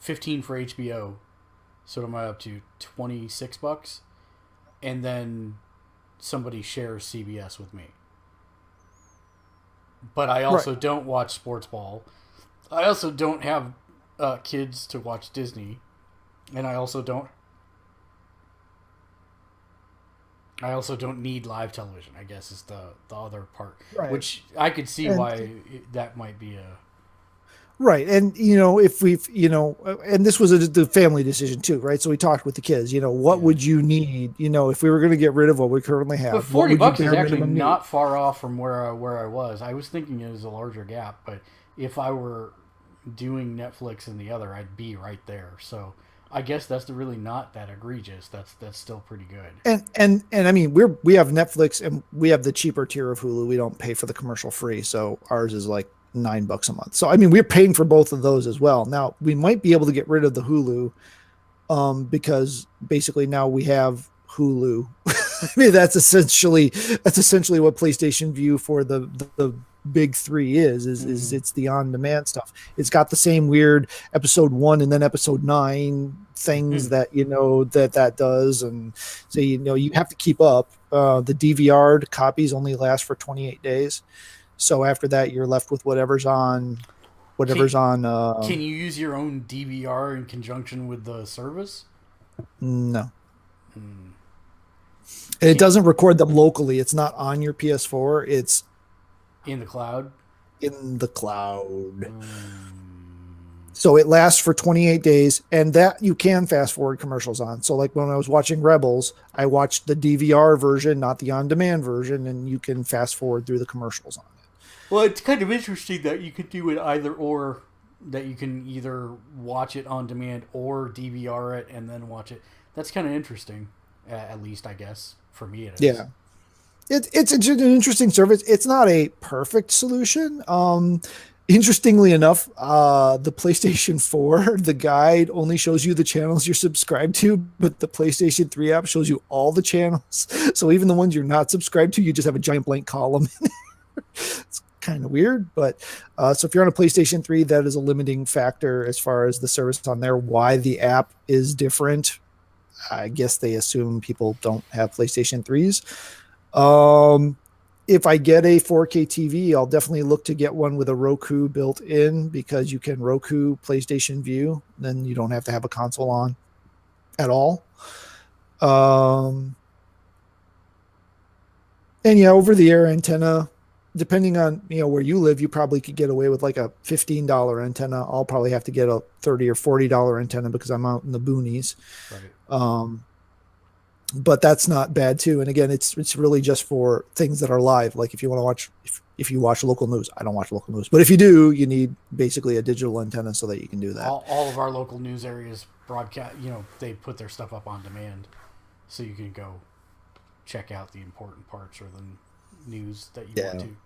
15 for HBO. So what am I up to? $26, and then somebody shares CBS with me. But I also don't watch sports ball. I also don't have kids to watch Disney, and I also don't need live television, I guess is the other part. Right. Which I could see why that might be a... Right. And, if we've, and this was the family decision too, right? So we talked with the kids, what would you need, if we were going to get rid of what we currently have? But $40 is actually not far off from where I was. I was thinking it was a larger gap, but if I were doing Netflix and the other, I'd be right there. So I guess that's really not that egregious. That's still pretty good. And I mean, we have Netflix and we have the cheaper tier of Hulu. We don't pay for the commercial free. So ours is like $9 a month. So, I mean, we're paying for both of those as well. Now we might be able to get rid of the Hulu, because basically now we have Hulu. I mean, that's essentially what PlayStation View for the big three is it's the on-demand stuff. It's got the same weird episode 1 and then episode 9 things that that does, and so you have to keep up. The DVR copies only last for 28 days. So after that, you're left with whatever's on. Can you use your own DVR in conjunction with the service? No. And it doesn't record them locally. It's not on your PS4. It's in the cloud. So it lasts for 28 days, and that you can fast forward commercials on. So like when I was watching Rebels, I watched the DVR version, not the on-demand version, and you can fast forward through the commercials on it. Well, it's kind of interesting that you could do it either or, that you can either watch it on demand or DVR it and then watch it. That's kind of interesting, at least I guess for me it is. Yeah, it's an interesting service. It's not a perfect solution. Interestingly enough, the PlayStation 4, the guide only shows you the channels you're subscribed to, but the PlayStation 3 app shows you all the channels. So even the ones you're not subscribed to, you just have a giant blank column. It's kind of weird, but so if you're on a PlayStation 3, that is a limiting factor as far as the service on there. Why the app is different, I guess they assume people don't have PlayStation 3s. If I get a 4K TV, I'll definitely look to get one with a Roku built in, because you can Roku PlayStation View, then you don't have to have a console on. at all. Um, and yeah, over the air antenna, depending on where you live, you probably could get away with like a $15 antenna. I'll probably have to get a $30 or $40 antenna because I'm out in the boonies. Right. Um, but that's not bad too. And again, it's really just for things that are live. Like if you want to watch, if you watch local news, I don't watch local news, but if you do, you need basically a digital antenna so that you can do that. All of our local news areas broadcast, they put their stuff up on demand, so you can go check out the important parts or the news that you want to.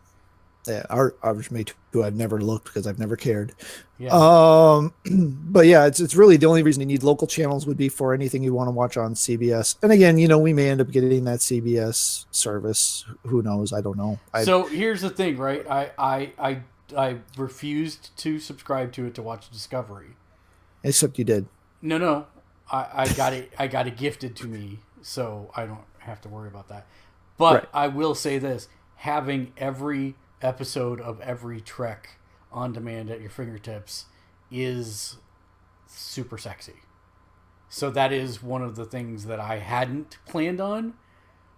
Yeah, ours may too. I've never looked because I've never cared. Yeah. But yeah, it's really the only reason you need local channels would be for anything you want to watch on CBS. And again, we may end up getting that CBS service. Who knows? I don't know. So here's the thing, right? I refused to subscribe to it to watch Discovery. Except you did. No. I got it. I got it gifted to me, so I don't have to worry about that. But right. I will say this: having every episode of every Trek on demand at your fingertips is super sexy. So that is one of the things that I hadn't planned on,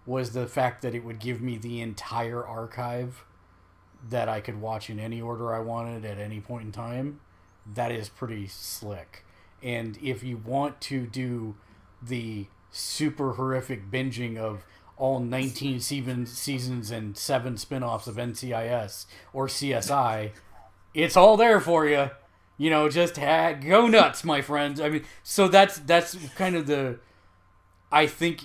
was the fact that it would give me the entire archive that I could watch in any order I wanted at any point in time. That is pretty slick. And if you want to do the super horrific binging of all 19 seasons and 7 spin-offs of NCIS or CSI, it's all there for you. Just go nuts, my friends. I mean, so that's kind of I think,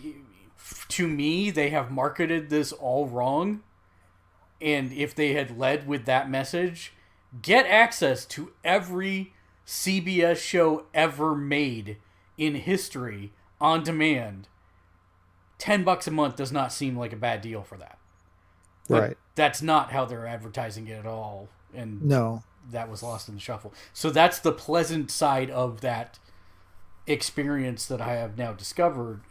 to me, they have marketed this all wrong. And if they had led with that message, get access to every CBS show ever made in history on demand. $10 a month does not seem like a bad deal for that. But right. That's not how they're advertising it at all. And no, that was lost in the shuffle. So that's the pleasant side of that experience that I have now discovered.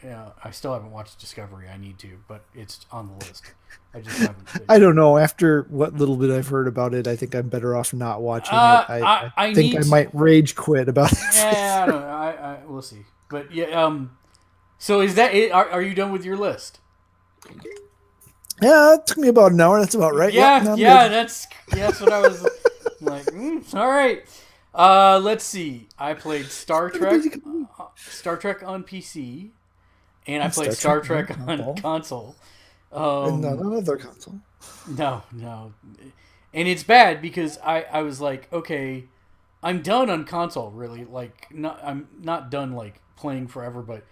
I still haven't watched Discovery. I need to, but it's on the list. I just haven't. I don't know. After what little bit I've heard about it, I think I'm better off not watching it. I think I might rage quit about it. Yeah, I don't know. We'll see. But yeah, so is that it? Are you done with your list? Yeah, it took me about an hour. That's about right. Yeah, that's what I was like. All right. Let's see. I played Star Trek on PC, and I played Star Trek on console. And not on other console. No. And it's bad because I was like, okay, I'm done on console, really. Like, I'm not done, like, playing forever, but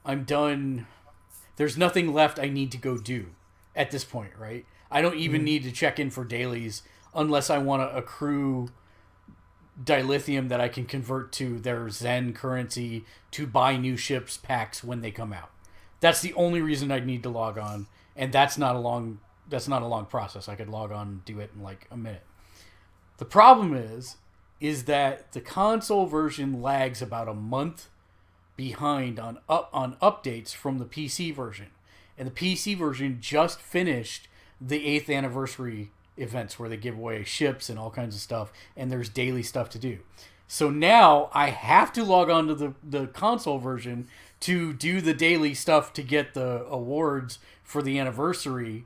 I'm done. There's nothing left I need to go do at this point, right? I don't even need to check in for dailies unless I want to accrue dilithium that I can convert to their Zen currency to buy new ships packs when they come out. That's the only reason I'd need to log on, and that's not a long process. I could log on and do it in like a minute. The problem is that the console version lags about a month behind on updates from the PC version. And the PC version just finished the 8th anniversary events where they give away ships and all kinds of stuff, and there's daily stuff to do. So now I have to log on to the console version to do the daily stuff to get the awards for the anniversary,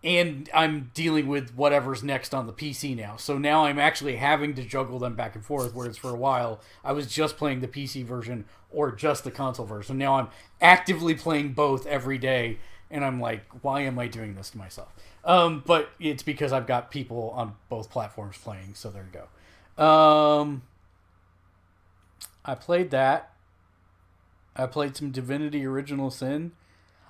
and I'm dealing with whatever's next on the PC now. So now I'm actually having to juggle them back and forth, whereas for a while I was just playing the PC version or just the console version. So now I'm actively playing both every day, and I'm like, why am I doing this to myself? But it's because I've got people on both platforms playing, so there you go. I played that. I played some Divinity Original Sin.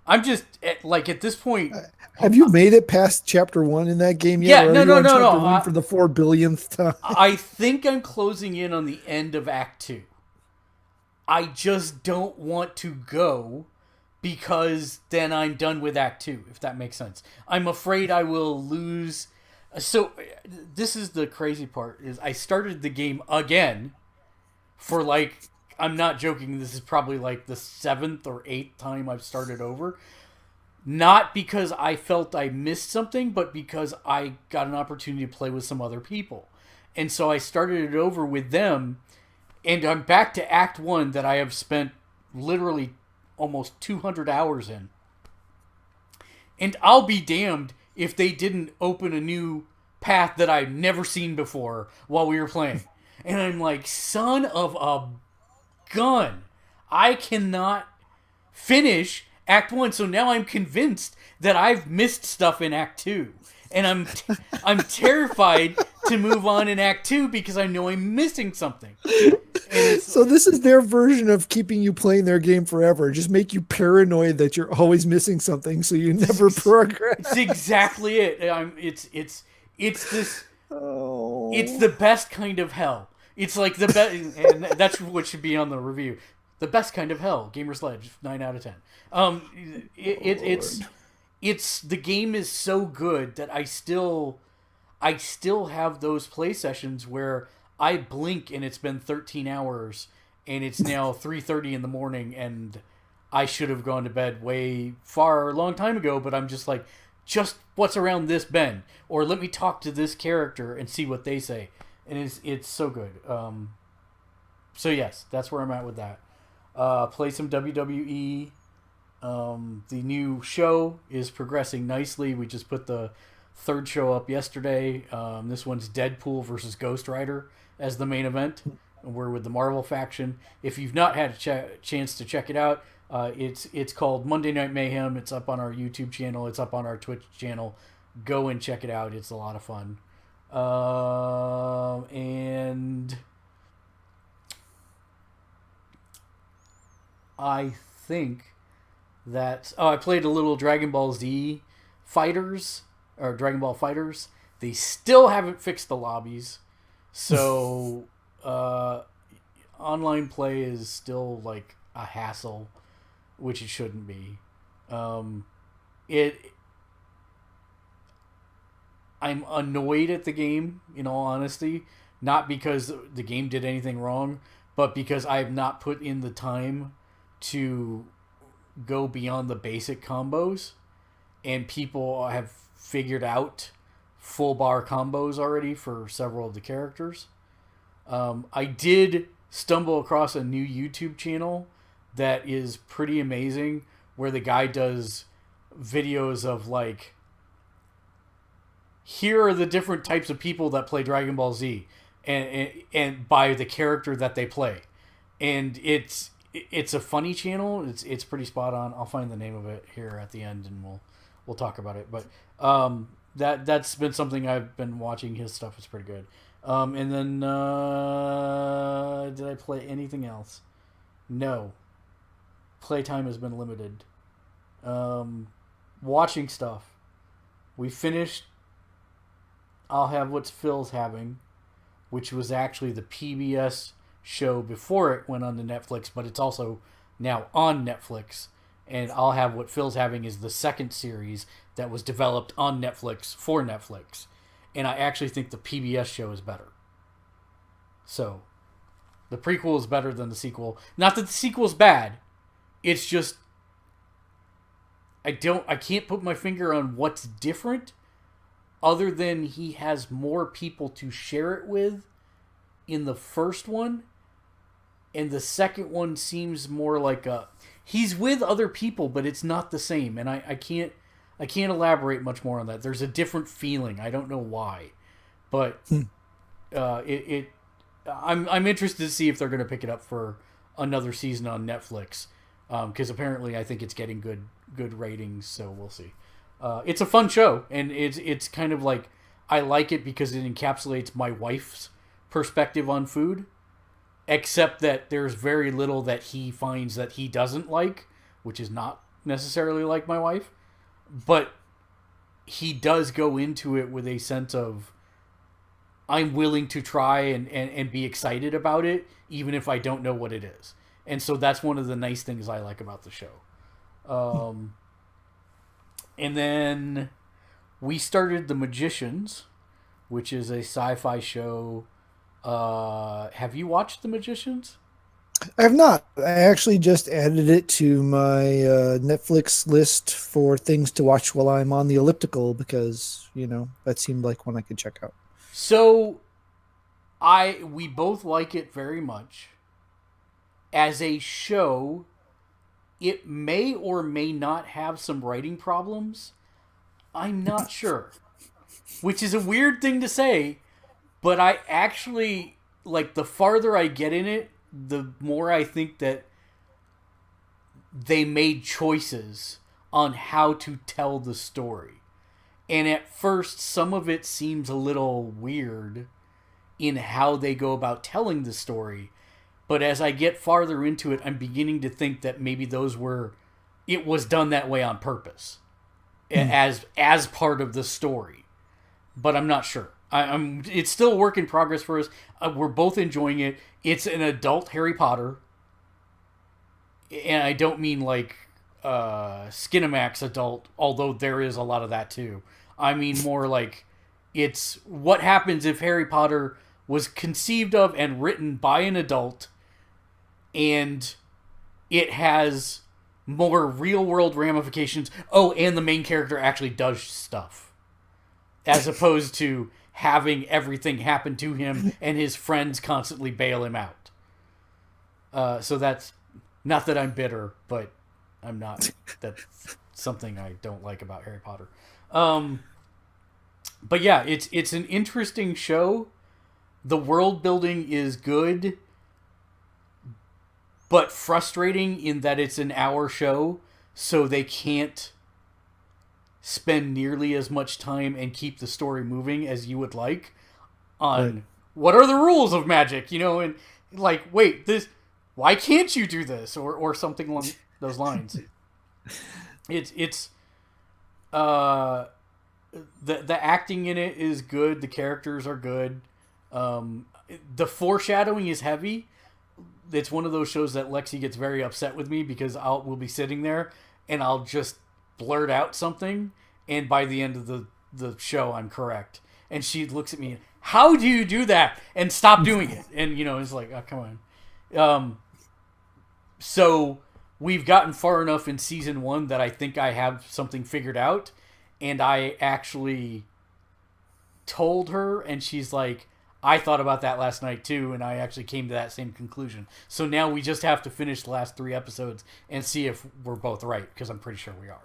I'm just at this point. Have you made it past chapter 1 in that game yet? Yeah, no. For the 4 billionth time. I think I'm closing in on the end of Act 2. I just don't want to go because then I'm done with Act 2, if that makes sense. I'm afraid I will lose. So this is the crazy part, is I started the game again for like, I'm not joking, this is probably like the 7th or 8th time I've started over. Not because I felt I missed something, but because I got an opportunity to play with some other people. And so I started it over with them, and I'm back to Act 1 that I have spent literally almost 200 hours in. And I'll be damned if they didn't open a new path that I've never seen before while we were playing. And I'm like, son of a gun. I cannot finish Act 1, so now I'm convinced that I've missed stuff in Act 2. And I'm terrified to move on in Act 2 because I know I'm missing something. So this is their version of keeping you playing their game forever. Just make you paranoid that you're always missing something, so you never progress. It's exactly it. It's this. Oh. It's the best kind of hell. It's like the best, and that's what should be on the review. The best kind of hell. Gamersledge, 9 out of 10. It's the game is so good that I still have those play sessions where I blink and it's been 13 hours and it's now 3:30 in the morning and I should have gone to bed a long time ago, but I'm just like, just what's around this bend, or let me talk to this character and see what they say, and it's so good. So yes, that's where I'm at with that. Play some WWE. The new show is progressing nicely. We just put the third show up yesterday. This one's Deadpool versus Ghost Rider as the main event. We're with the Marvel faction. If you've not had a chance to check it out, it's called Monday Night Mayhem. It's up on our YouTube channel. It's up on our Twitch channel. Go and check it out. It's a lot of fun. And I think that I played a little Dragon Ball Z Fighters or Dragon Ball Fighters. They still haven't fixed the lobbies, so online play is still like a hassle, which it shouldn't be. I'm annoyed at the game, in all honesty, not because the game did anything wrong, but because I have not put in the time to go beyond the basic combos, and people have figured out full bar combos already for several of the characters. I did stumble across a new YouTube channel that is pretty amazing, where the guy does videos of like, here are the different types of people that play Dragon Ball Z, and by the character that they play, and it's a funny channel. It's pretty spot on. I'll find the name of it here at the end, and we'll talk about it. But that's been something I've been watching. His stuff is pretty good. And then did I play anything else? No. Playtime has been limited. Watching stuff. We finished I'll Have What Phil's Having, which was actually the PBS show before it went on to Netflix, but it's also now on Netflix. And I'll Have What Phil's Having is the second series that was developed on Netflix for Netflix. And I actually think the PBS show is better. So, the prequel is better than the sequel. Not that the sequel's bad. It's just I can't put my finger on what's different, other than he has more people to share it with in the first one, and the second one seems more like he's with other people, but it's not the same, and I can't elaborate much more on that. There's a different feeling. I don't know why, but I'm interested to see if they're going to pick it up for another season on Netflix, because apparently I think it's getting good ratings, so we'll see. It's a fun show, and it's kind of like, I like it because it encapsulates my wife's perspective on food, except that there's very little that he finds that he doesn't like, which is not necessarily like my wife, but he does go into it with a sense of, I'm willing to try and be excited about it, even if I don't know what it is. And so that's one of the nice things I like about the show. And then we started The Magicians, which is a sci-fi show. Have you watched The Magicians? I have not. I actually just added it to my Netflix list for things to watch while I'm on the elliptical, because, that seemed like one I could check out. So we both like it very much. as a show, it may or may not have some writing problems. I'm not sure. Which is a weird thing to say, but I actually, like, the farther I get in it, the more I think that they made choices on how to tell the story. And at first, some of it seems a little weird in how they go about telling the story. But as I get farther into it, I'm beginning to think that maybe it was done that way on purpose, as part of the story. But I'm not sure. It's still a work in progress for us. We're both enjoying it. It's an adult Harry Potter, and I don't mean like Skinamax adult, although there is a lot of that too. I mean more like it's what happens if Harry Potter was conceived of and written by an adult, and it has more real world ramifications. Oh, and the main character actually does stuff, as opposed to having everything happen to him and his friends constantly bail him out. So that's not that I'm bitter, but I'm not. That's something I don't like about Harry Potter. But yeah, it's an interesting show. The world building is good, but frustrating in that it's an hour show, so they can't spend nearly as much time and keep the story moving as you would like on what are the rules of magic, and like, wait, why can't you do this, or something along those lines. It's the acting in it is good, the characters are good, the foreshadowing is heavy. It's one of those shows that Lexi gets very upset with me because we'll be sitting there and I'll just blurt out something, and by the end of the show I'm correct, and she looks at me, how do you do that, and stop doing it, and it's like, oh, come on. So we've gotten far enough in season 1 that I think I have something figured out, and I actually told her, and she's like, I thought about that last night too, and I actually came to that same conclusion. So now we just have to finish the last 3 episodes and see if we're both right, because I'm pretty sure we are.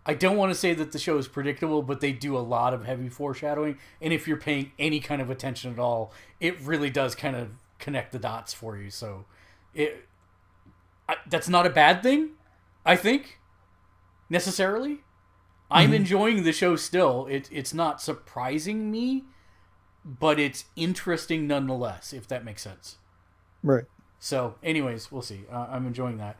I don't want to say that the show is predictable, but they do a lot of heavy foreshadowing, and if you're paying any kind of attention at all, it really does kind of connect the dots for you. So that's not a bad thing, I think, necessarily. I'm enjoying the show still. It's not surprising me, but it's interesting nonetheless, if that makes sense. Right. So, anyways, we'll see. I'm enjoying that.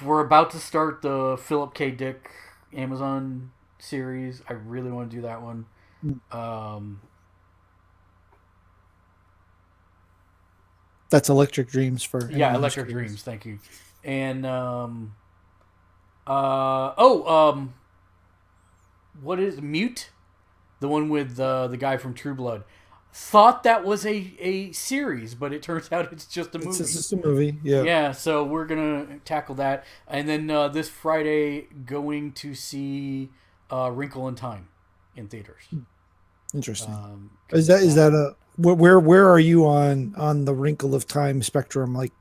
We're about to start the Philip K. Dick Amazon series. I really want to do that one. That's Electric Dreams for... Yeah, Electric Dreams. Thank you. And, what is Mute? The one with the guy from True Blood. Thought that was a series, but it turns out it's just a movie. It's just a movie, yeah. Yeah, so we're going to tackle that. And then this Friday, going to see Wrinkle in Time in theaters. Interesting. Is that a... Where are you on the Wrinkle of Time spectrum? Like,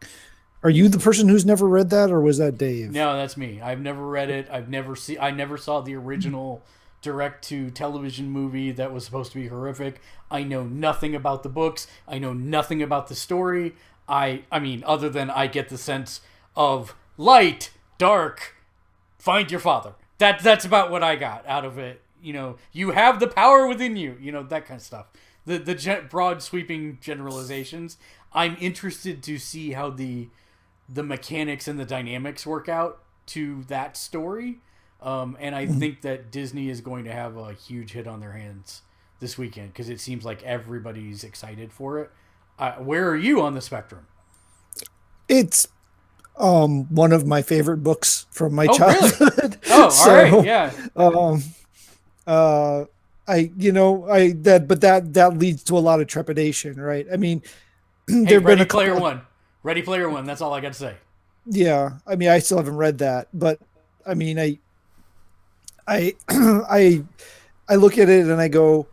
are you the person who's never read that, or was that Dave? No, that's me. I've never read it. I never saw the original direct-to-television movie that was supposed to be horrific. I know nothing about the books. I know nothing about the story. I mean, other than I get the sense of light, dark, find your father. That's about what I got out of it. You have the power within you. That kind of stuff. The broad sweeping generalizations. I'm interested to see how the mechanics and the dynamics work out to that story. And I think that Disney is going to have a huge hit on their hands this weekend, because it seems like everybody's excited for it. Where are you on the spectrum? It's one of my favorite books from my childhood. Really? Oh, so, all right, yeah. That leads to a lot of trepidation, right? I mean, hey, Ready Player One. Ready Player One. That's all I got to say. Yeah, I mean, I still haven't read that, but I mean, I look at it and I go,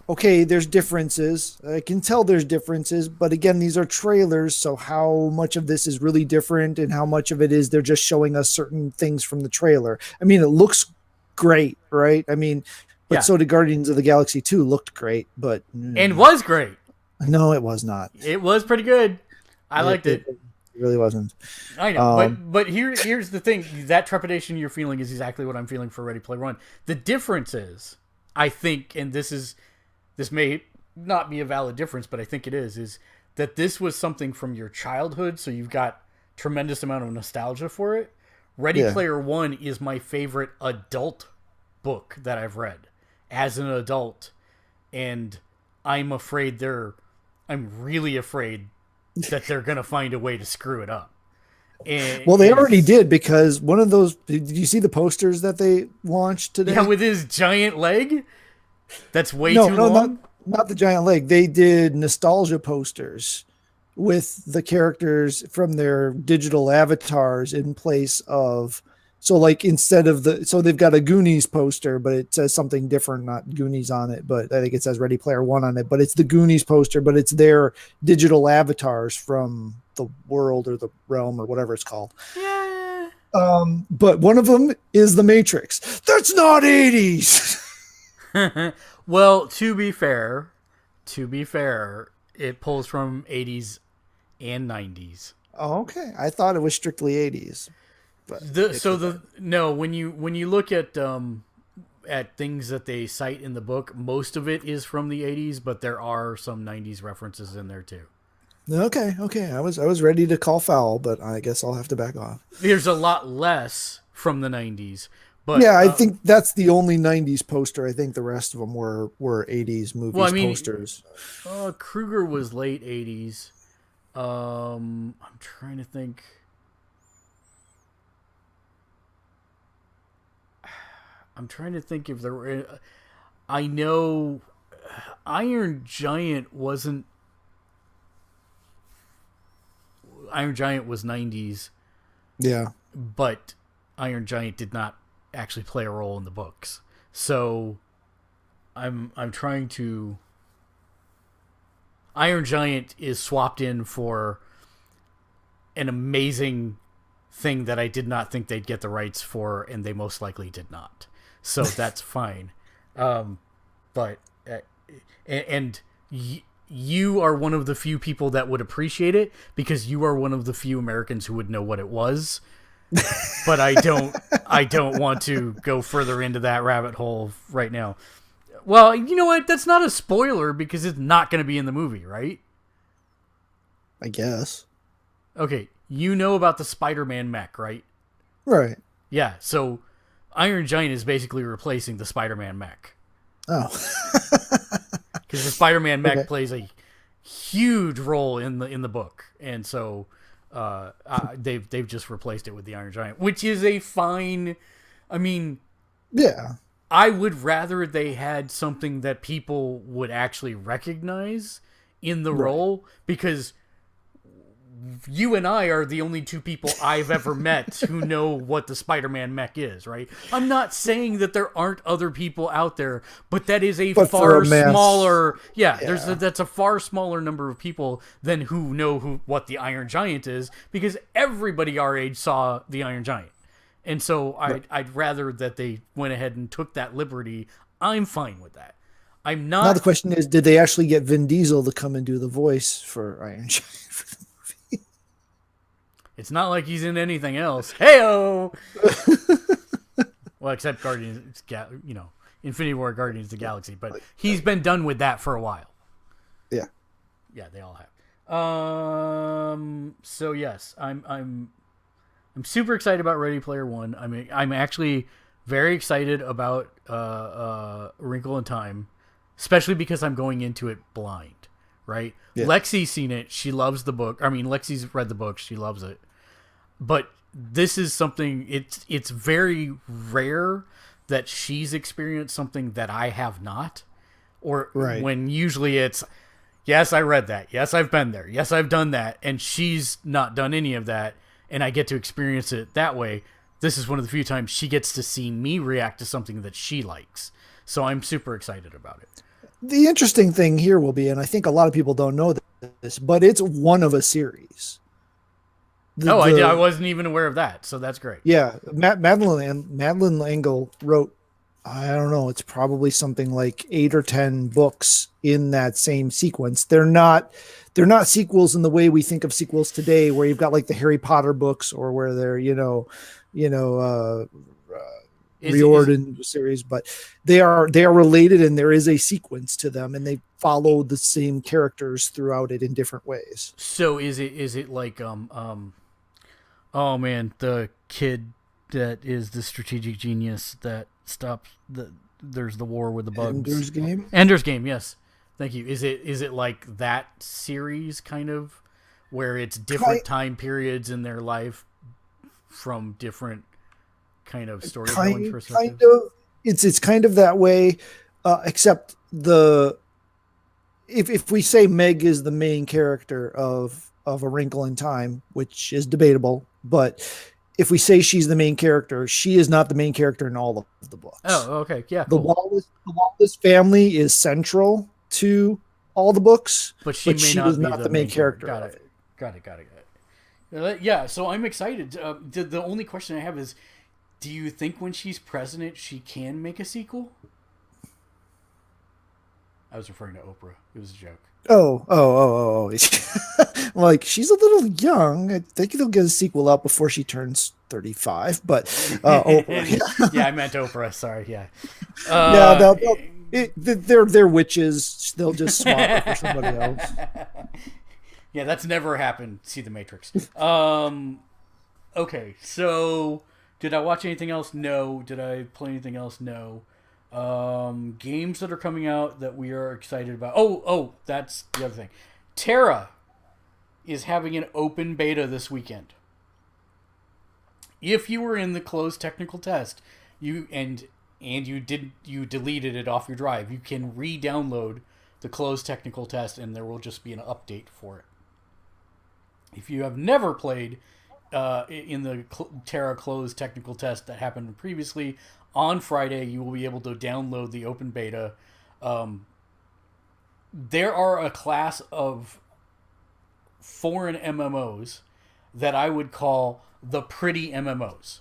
okay, there's differences. I can tell there's differences, but again, these are trailers, so how much of this is really different and how much of it is they're just showing us certain things from the trailer? I mean, it looks great, right? I mean, but Yeah, so did Guardians of the Galaxy 2 looked great, but and was great. no, it was not. It was pretty good. I It, liked it it. really wasn't. I know, Um, but here's the thing: that trepidation you're feeling is exactly what I'm feeling for Ready Player One. The difference is, I think, and this may not be a valid difference, but I think it is that this was something from your childhood, so you've got tremendous amount of nostalgia for it. Ready yeah. Player One is my favorite adult book that I've read as an adult, and I'm afraid I'm really afraid that they're gonna find a way to screw it up. Well, they And already did because one of those. Did you see the posters that they launched today? yeah, with his giant leg, that's way No, too no, long. not the giant leg. They did nostalgia posters with the characters from their digital avatars in place of. So, like, instead of so they've got a Goonies poster, but it says something different, not Goonies on it, but I think it says Ready Player One on it, but it's the Goonies poster, but it's their digital avatars from the world or the realm or whatever it's called. Yeah. But one of them is the Matrix. That's not 80s. Well, to be fair, it pulls from 80s and 90s. Oh, okay. I thought it was strictly 80s. But No, when you look at things that they cite in the book, most of it is from the 80s, but there are some 90s references in there too. okay. I was ready to call foul, but I guess I'll have to back off. There's a lot less from the 90s, but Yeah, I think that's the only 90s poster. I think the rest of them were 80s movies well, I mean, posters. Kruger was late 80s. I'm trying to think. I'm trying to think if there were. I know Iron Giant wasn't. Iron Giant was 90s, Yeah. but Iron Giant did not actually play a role in the books. So I'm trying to. Iron Giant is swapped in for an amazing thing that I did not think they'd get the rights for, and they most likely did not. So that's fine. But you are one of the few people that would appreciate it because you are one of the few Americans who would know what it was. But I don't want to go further into that rabbit hole right now. Well, you know what? That's not a spoiler because it's not going to be in the movie, right? I guess. Okay, you know about the Spider-Man mech, right? Right. Yeah, so Iron Giant is basically replacing the Spider-Man mech. Oh. Because the Spider-Man mech Okay. plays a huge role in the book, and so they've just replaced it with the Iron Giant, which is a fine. I mean, Yeah. I would rather they had something that people would actually recognize in the role, because you and I are the only two people I've ever met who know what the Spider-Man mech is, right? I'm not saying that there aren't other people out there, but that is a But for far a mass- smaller. Yeah, Yeah. that's a far smaller number of people than who know what the Iron Giant is, because everybody our age saw the Iron Giant. And so I'd rather that they went ahead and took that liberty. I'm fine with that. I'm Now not. the question is, did they actually get Vin Diesel to come and do the voice for Iron Giant for the movie? It's not like he's in anything else. Heyo. Well, except Guardians, Infinity War, Guardians of the Galaxy, but he's been done with that for a while. Yeah. Yeah, they all have. So yes, I'm super excited about Ready Player One. I'm actually very excited about Wrinkle in Time, especially because I'm going into it blind, right? Yeah. Lexi's seen it. She loves the book. I mean, Lexi's read the book. She loves it. But this is something, it's very rare that she's experienced something that I have not. Or Right. when usually it's, yes, I read that. Yes, I've been there. Yes, I've done that. And she's not done any of that. And I get to experience it that way. This is one of the few times she gets to see me react to something that she likes. So I'm super excited about it. The interesting thing here will be, and I think a lot of people don't know this, but it's one of a series. Oh, I The wasn't even aware of that, so that's great. Yeah, Madeline L'Engle wrote, I don't know, it's probably something like 8 or 10 books in that same sequence. They're not sequels in the way we think of sequels today, where you've got like the Harry Potter books, or where they're you know Is Riordan series, but they are related, and there is a sequence to them, and they follow the same characters throughout it in different ways. so is it like oh man, the kid that is the strategic genius that stops the there's the war with the bugs. Ender's Game. Ender's Game, yes. Thank you. Is it like that series kind of where it's different time periods in their life from different kind of storytelling Kind perspectives? of. It's kind of that way, except the if we say Meg is the main character of A Wrinkle in Time, which is debatable, but if we say she's the main character, she is not the main character in all of the books. Oh, okay. Yeah, The cool. Wallace family is central to all the books, But she but may she was not be not the the main main character. character Got of it. it. Got it. Yeah, so I'm excited. The only question I have is, do you think when she's president she can make a sequel? I was referring to Oprah. It was a joke. Oh. Like, she's a little young. I think they'll get a sequel out before she turns 35. But Oprah, Yeah, I meant Oprah. Sorry. Yeah. yeah, Uh, they're witches. They'll just swap her for somebody else. yeah, that's never happened. See the Matrix. Okay, so did I watch anything else? No. Did I play anything else? No. Games that are coming out that we are excited about. Oh, that's the other thing. Terra is having an open beta this weekend. If you were in the closed technical test, you deleted it off your drive, you can re-download the closed technical test, and there will just be an update for it. If you have never played in the Terra closed technical test that happened previously, on Friday you will be able to download the open beta. There are a class of foreign MMOs that I would call the pretty MMOs.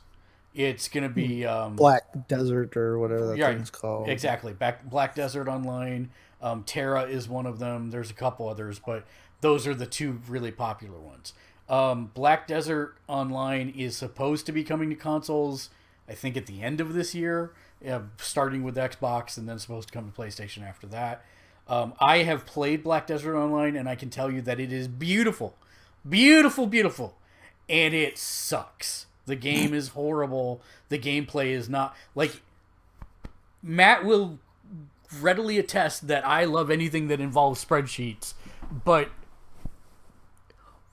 It's going to be Black Desert or whatever that yeah, thing's called. exactly. Black Desert Online, Terra is one of them. There's a couple others, but those are the two really popular ones. Black Desert Online is supposed to be coming to consoles, I think, at the end of this year, starting with Xbox, and then supposed to come to PlayStation after that. I have played Black Desert Online, and I can tell you that it is beautiful. Beautiful, beautiful. And it sucks. The game is horrible. The gameplay is not... Like, Matt will readily attest that I love anything that involves spreadsheets, but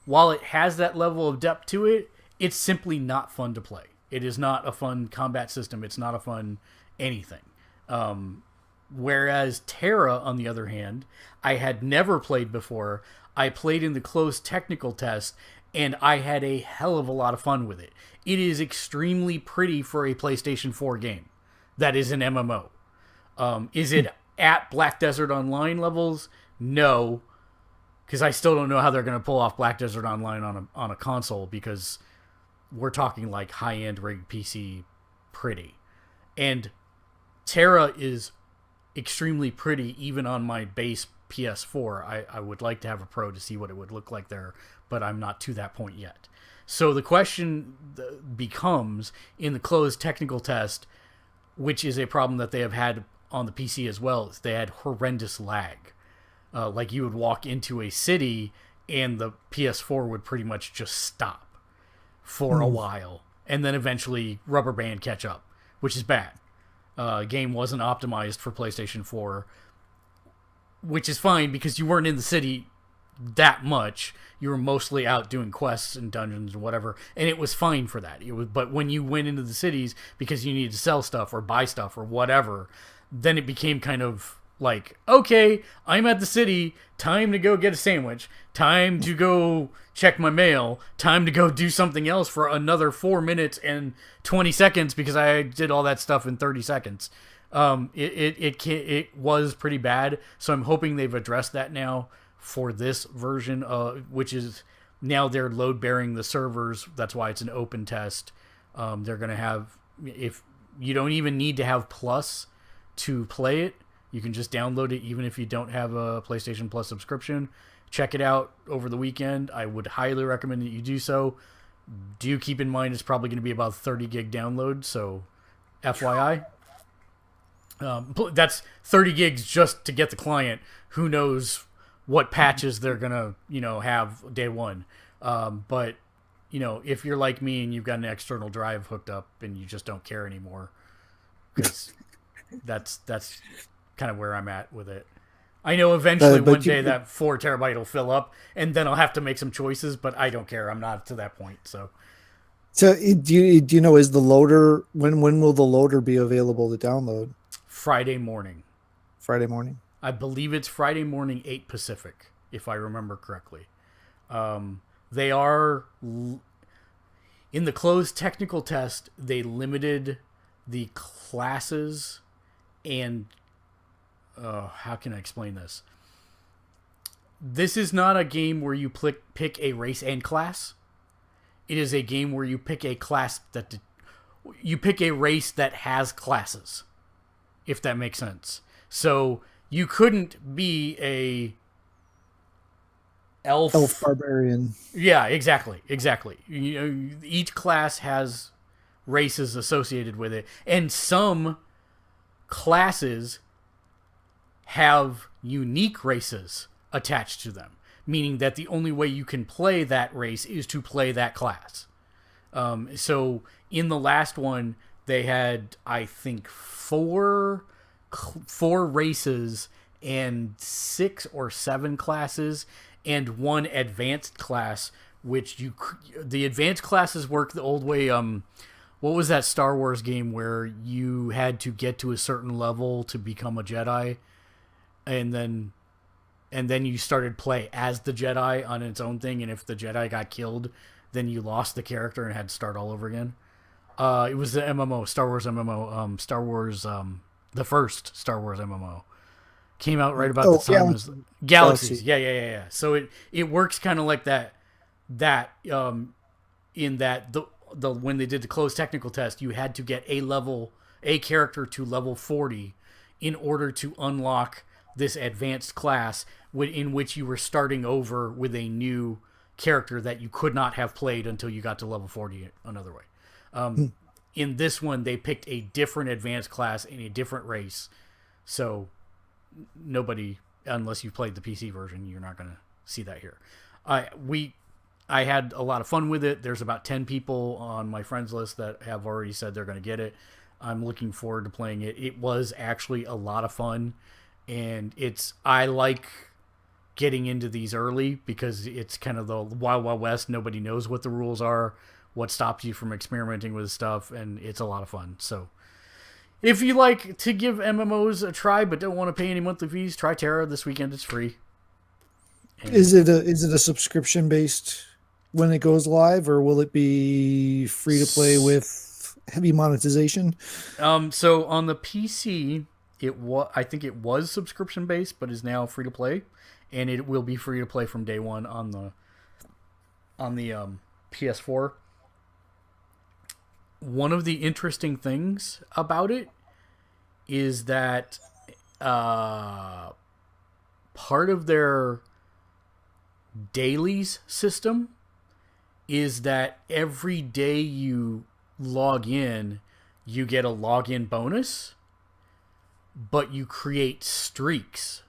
while it has that level of depth to it, it's simply not fun to play. It is not a fun combat system. It's not a fun anything. Whereas Terra, on the other hand, I had never played before. I played in the closed technical test, and I had a hell of a lot of fun with it. It is extremely pretty for a PlayStation 4 game that is an MMO. Is it at Black Desert Online levels? No, because I still don't know how they're going to pull off Black Desert Online on a console, because we're talking like high-end rig PC pretty. And Terra is extremely pretty even on my base PS4. I would like to have a Pro to see what it would look like there, but I'm not to that point yet. So the question becomes, in the closed technical test, which is a problem that they have had on the PC as well, is they had horrendous lag. Like, you would walk into a city and the PS4 would pretty much just stop for a while, and then eventually rubber band catch up, which is bad. Game wasn't optimized for PlayStation 4, which is fine because you weren't in the city that much. You were mostly out doing quests and dungeons and whatever, and it was fine for that. But when you went into the cities because you needed to sell stuff or buy stuff or whatever, then it became kind of like, okay, I'm at the city, time to go get a sandwich, time to go check my mail, time to go do something else for another 4 minutes and 20 seconds because I did all that stuff in 30 seconds. It was pretty bad, so I'm hoping they've addressed that now for this version, which is now they're load bearing the servers. That's why it's an open test. They're gonna have, if you don't even need to have Plus to play it, you can just download it even if you don't have a PlayStation Plus subscription. Check it out over the weekend. I would highly recommend that you do so. Do keep in mind it's probably going to be about 30 gig download, so FYI. That's 30 gigs just to get the client. Who knows what patches they're going to, have day one. But, if you're like me and you've got an external drive hooked up and you just don't care anymore, because that's kind of where I'm at with it. I know eventually one day that 4 terabyte will fill up, and then I'll have to make some choices, but I don't care. I'm not to that point, so. So do you know, is the loader, when will the loader be available to download? Friday morning. Friday morning? I believe it's Friday morning, 8 Pacific, if I remember correctly. They are, in the closed technical test, they limited the classes and, how can I explain this? This is not a game where you pick a race and class. It is a game where you pick a class you pick a race that has classes, if that makes sense. So you couldn't be a elf barbarian. Yeah, exactly. Each class has races associated with it, and some classes have unique races attached to them, meaning that the only way you can play that race is to play that class. So in the last one, they had, I think, four races and 6 or 7 classes and 1 advanced class, which the advanced classes work the old way. What was that Star Wars game where you had to get to a certain level to become a Jedi? And then you started play as the Jedi on its own thing, and if the Jedi got killed, then you lost the character and had to start all over again. It was the MMO, Star Wars MMO, Star Wars, the first Star Wars MMO. Came out right about the time as Galaxies. Yeah. So it works kind of like that in that the when they did the closed technical test, you had to get a character to level 40 in order to unlock this advanced class in which you were starting over with a new character that you could not have played until you got to level 40 another way. In this one, they picked a different advanced class and a different race. So nobody, unless you've played the PC version, you're not going to see that here. I had a lot of fun with it. There's about 10 people on my friends list that have already said they're going to get it. I'm looking forward to playing it. It was actually a lot of fun. And I like getting into these early because it's kind of the Wild Wild West. Nobody knows what the rules are, what stops you from experimenting with stuff, and it's a lot of fun. So if you like to give MMOs a try but don't want to pay any monthly fees, try Terra this weekend. It's free. And Is it a subscription based when it goes live, or will it be free to play with heavy monetization? So on the PC, I think it was subscription based, but is now free to play, and it will be free to play from day one on the PS4. One of the interesting things about it is that part of their dailies system is that every day you log in, you get a login bonus, but you create streaks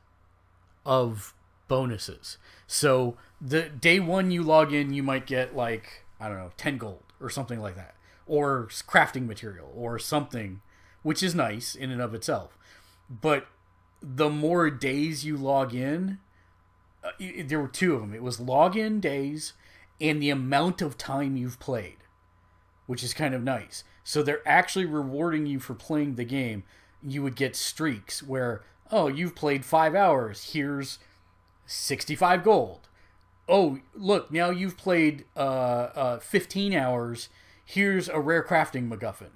of bonuses. So the day one you log in, you might get 10 gold or something like that, or crafting material or something, which is nice in and of itself. But the more days you log in, there were 2 of them. It was login days and the amount of time you've played, which is kind of nice. So they're actually rewarding you for playing the game. You would get streaks where, you've played 5 hours. Here's 65 gold. Oh, look, now you've played 15 hours. Here's a rare crafting MacGuffin.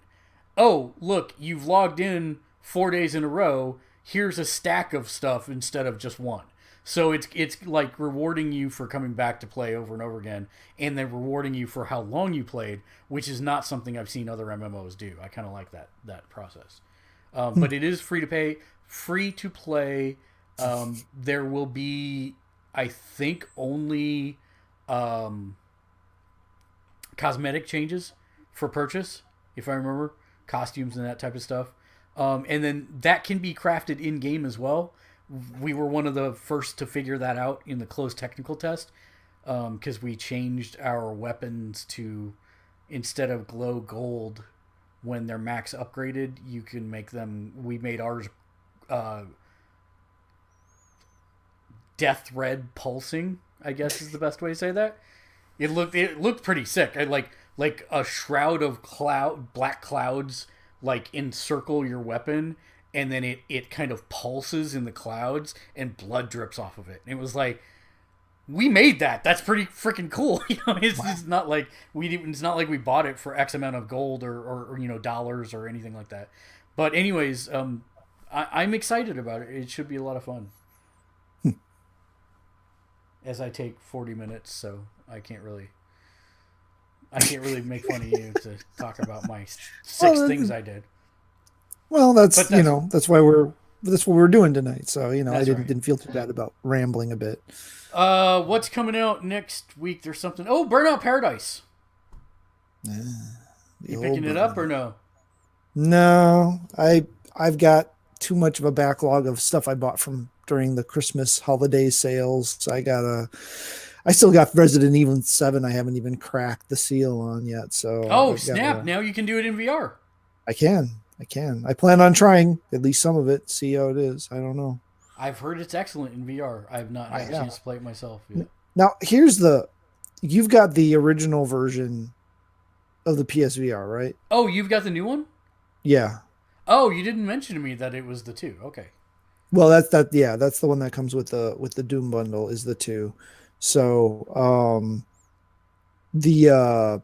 Oh, look, you've logged in 4 days in a row, here's a stack of stuff instead of just one. So it's like rewarding you for coming back to play over and over again, and then rewarding you for how long you played, which is not something I've seen other MMOs do. I kind of like that process. But it is free to play. There will be, I think, only cosmetic changes for purchase, if I remember, costumes and that type of stuff. And then that can be crafted in game as well. We were one of the first to figure that out in the closed technical test, because we changed our weapons to, instead of glow gold when they're max upgraded, you can make them. We made ours death red pulsing, I guess is the best way to say that. It looked pretty sick. Like a shroud of black clouds like encircle your weapon, and then it kind of pulses in the clouds and blood drips off of it. And it was like, we made that. That's pretty freaking cool. It's not like we bought it for X amount of gold or dollars or anything like that. But anyways, I'm excited about it. It should be a lot of fun. As I take 40 minutes, so I can't really make fun of you to talk about my six things I did. Well, that's that's what we're doing tonight. So I didn't feel too bad about rambling a bit. What's coming out next week? There's something. Oh, Burnout Paradise. You picking it up or no? No, I've got too much of a backlog of stuff I bought from during the Christmas holiday sales. So I still got Resident Evil 7. I haven't even cracked the seal on yet. So snap! Now you can do it in VR. I can. I plan on trying at least some of it. See how it is. I don't know. I've heard it's excellent in VR. I've not had a chance to play it myself yet. Now you've got the original version of the PSVR, right? Oh, you've got the new one? Yeah. Oh, you didn't mention to me that it was the 2. Okay. Well, that's the one that comes with the Doom bundle is the 2. So, did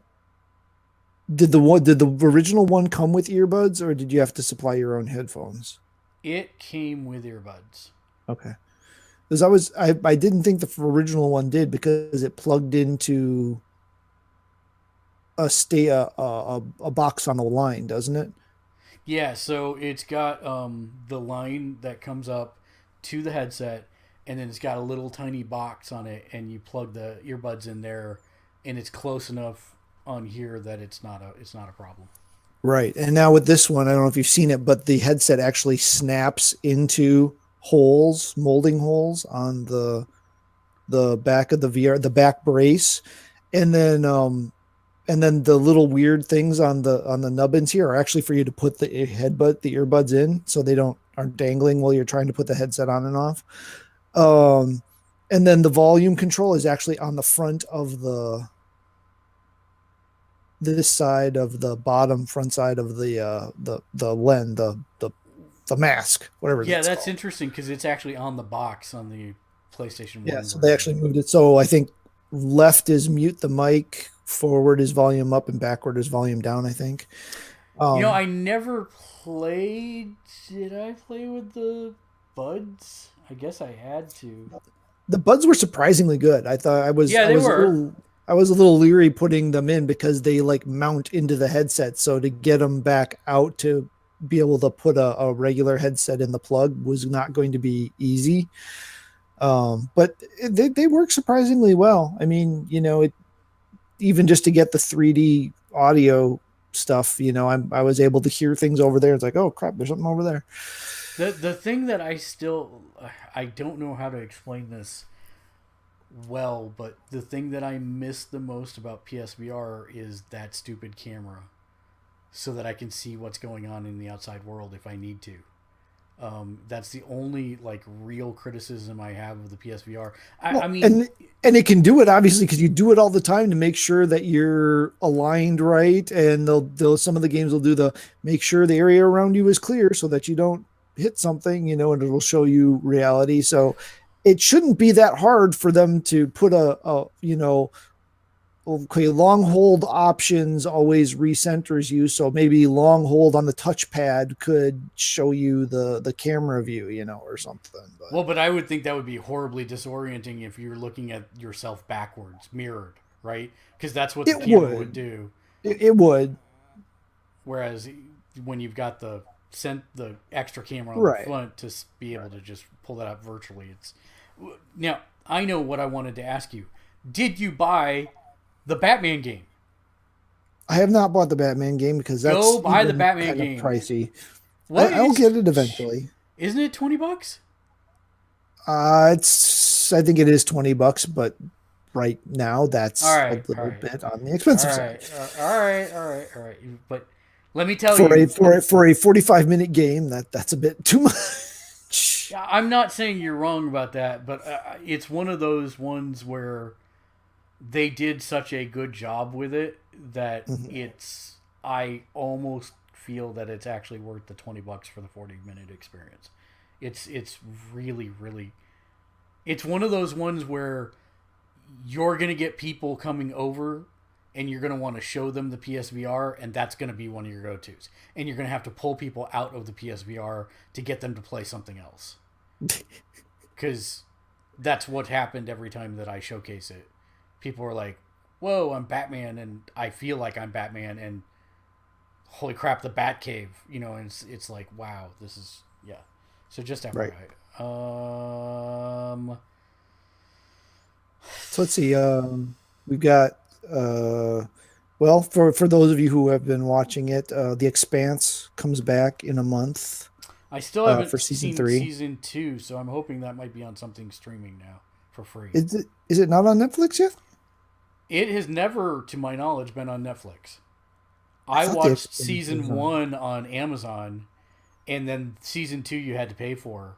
the original one come with earbuds, or did you have to supply your own headphones? It came with earbuds. Okay. Because I didn't think the original one did, because it plugged into a box on the line, doesn't it? Yeah, so it's got the line that comes up to the headset, and then it's got a little tiny box on it, and you plug the earbuds in there, and it's close enough on here that it's not a problem. Right. And now with this one, I don't know if you've seen it, but the headset actually snaps into molding holes on the back of the VR, the back brace, and then the little weird things on the nubbins here are actually for you to put the earbuds in, so they aren't dangling while you're trying to put the headset on and off. And then the volume control is actually on the front of this side of the front side of the lens, the mask, whatever. Yeah, that's called. Interesting, because it's actually on the box on the PlayStation 1. Yeah, so they actually moved it. So I think left is mute the mic, forward is volume up, and backward is volume down, I think. I never played. Did I play with the buds? I guess I had to. The buds were surprisingly good. I thought I was. Yeah, they were. I was a little leery putting them in because they mount into the headset. So to get them back out to be able to put a regular headset in the plug was not going to be easy. But they work surprisingly well. I mean, even just to get the 3D audio stuff, I was able to hear things over there. It's like, oh crap, there's something over there. The thing that I don't know how to explain this well, but the thing that I miss the most about PSVR is that stupid camera, so that I can see what's going on in the outside world if I need to. That's the only real criticism I have of the PSVR. I mean, and it can do it obviously because you do it all the time to make sure that you're aligned right, and some of the games will do the make sure the area around you is clear so that you don't hit something, and it'll show you reality. So it shouldn't be that hard for them to put a okay, long hold options always recenters you, so maybe long hold on the touchpad could show you the camera view, or something. But Well, but I would think that would be horribly disorienting if you're looking at yourself backwards, mirrored, right? Because that's what the it camera would would, do. it would, Whereas when you've got the extra camera on the right? front to be able Right. to just pull that up virtually, it's now I know what I wanted to ask you. Did you buy the Batman game? I have not bought the Batman game because Go that's buy the even Batman kind of game. pricey. What I'll is? get it eventually. Isn't it $20? I think it is $20, but right now All that's a right, all little right, bit on the all expensive side right, all right, all right, all right. But let me tell for a you, for a, for a 45-minute game. That's a bit too much. I'm not saying you're wrong about that, but it's one of those ones where they did such a good job with it that Mhm. I almost feel that it's actually worth the $20 for the 40-minute experience. It's really really it's one of those ones where you're going to get people coming over and you're going to want to show them the PSVR, and that's going to be one of your go-tos. And you're going to have to pull people out of the PSVR to get them to play something else. Because that's what happened every time that I showcase it. People are like, whoa, I'm Batman, and I feel like I'm Batman, and holy crap, the Batcave, and it's like, wow, this is, yeah. So just Right. FYI. So let's see. We've got well, for those of you who have been watching it, The Expanse comes back in a month I still haven't for season seen 3. season 2, so I'm hoping that might be on something streaming now for free. Is it not on Netflix yet? It has never, to my knowledge, been on Netflix. I I thought The watched Expanse was season on. 1 on Amazon, and then season 2 you had to pay for.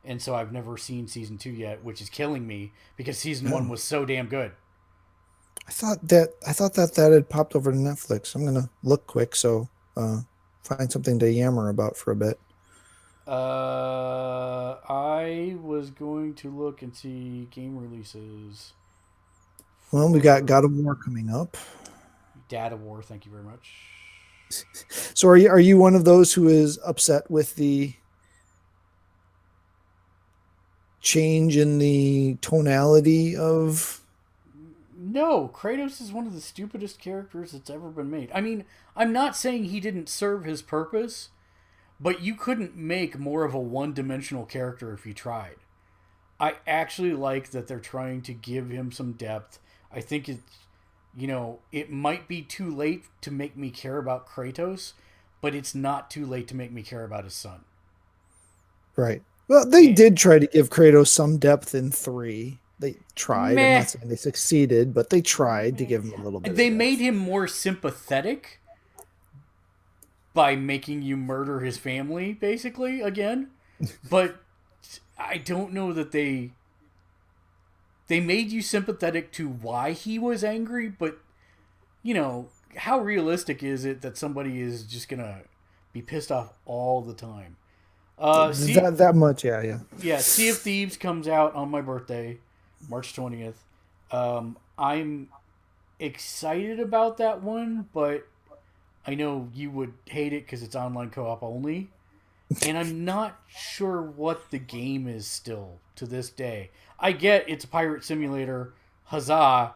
And so I've never seen season 2 yet, which is killing me because season 1 No. was so damn good. I thought that had popped over to Netflix. I'm gonna look quick so find something to yammer about for a bit. I was going to look and see game releases Well, we got for God of War coming up. Data War. Thank you very much. So are you one of those who is upset with the change in the tonality of? No, Kratos is one of the stupidest characters that's ever been made. I mean, I'm not saying he didn't serve his purpose, but you couldn't make more of a one-dimensional character if you tried. I actually like that they're trying to give him some depth. I think it might be too late to make me care about Kratos, but it's not too late to make me care about his son. Right. Well, they And, did try to give Kratos some depth in 3. They tried. I'm meh. not saying they succeeded, but they tried to give him a little bit of They made depth. him more sympathetic by making you murder his family, basically, again. But I don't know that they made you sympathetic to why he was angry, but how realistic is it that somebody is just gonna be pissed off all the time? See, That much, yeah, yeah. yeah, Sea of Thieves comes out on my birthday, March 20th. I'm excited about that one, but I know you would hate it because it's online co-op only, and I'm not sure what the game is still to this day. I get it's a pirate simulator, huzzah!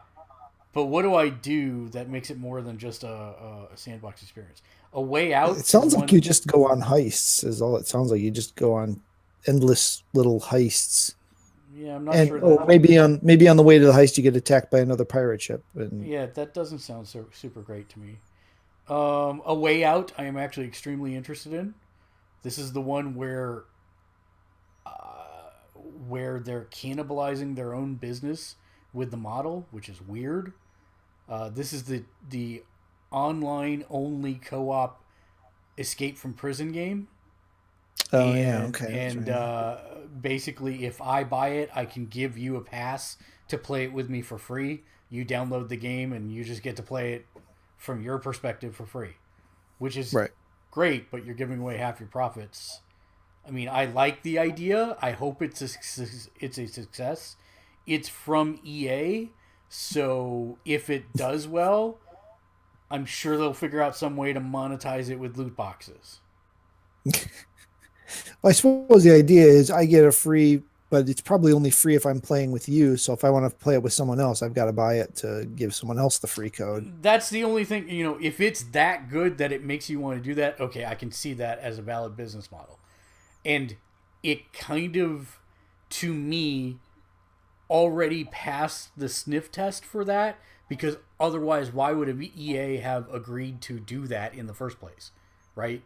But what do I do that makes it more than just a sandbox experience? A Way Out It is sounds like you one. just go on heists, is all it sounds like. You just go on endless little heists. Yeah, I'm not And sure that. maybe on the way to the heist you get attacked by another pirate ship. And Yeah, that doesn't sound so super great to me. A Way Out, I am actually extremely interested in. This is the one where they're cannibalizing their own business with the model, which is weird. This is the online only co-op escape from prison game, oh yeah, and okay, that's and right. basically, if I buy it, I can give you a pass to play it with me for free. You download the game, and you just get to play it from your perspective for free, which is Right. great. But you're giving away half your profits. I mean, I like the idea. I hope it's a success. It's from EA, So if it does well, I'm sure they'll figure out some way to monetize it with loot boxes. I suppose the idea is I get a free, but it's probably only free if I'm playing with you. So if I want to play it with someone else, I've got to buy it to give someone else the free code. That's the only thing, if it's that good that it makes you want to do that, okay, I can see that as a valid business model. And it kind of, to me, already passed the sniff test for that, because otherwise, why would EA have agreed to do that in the first place, right?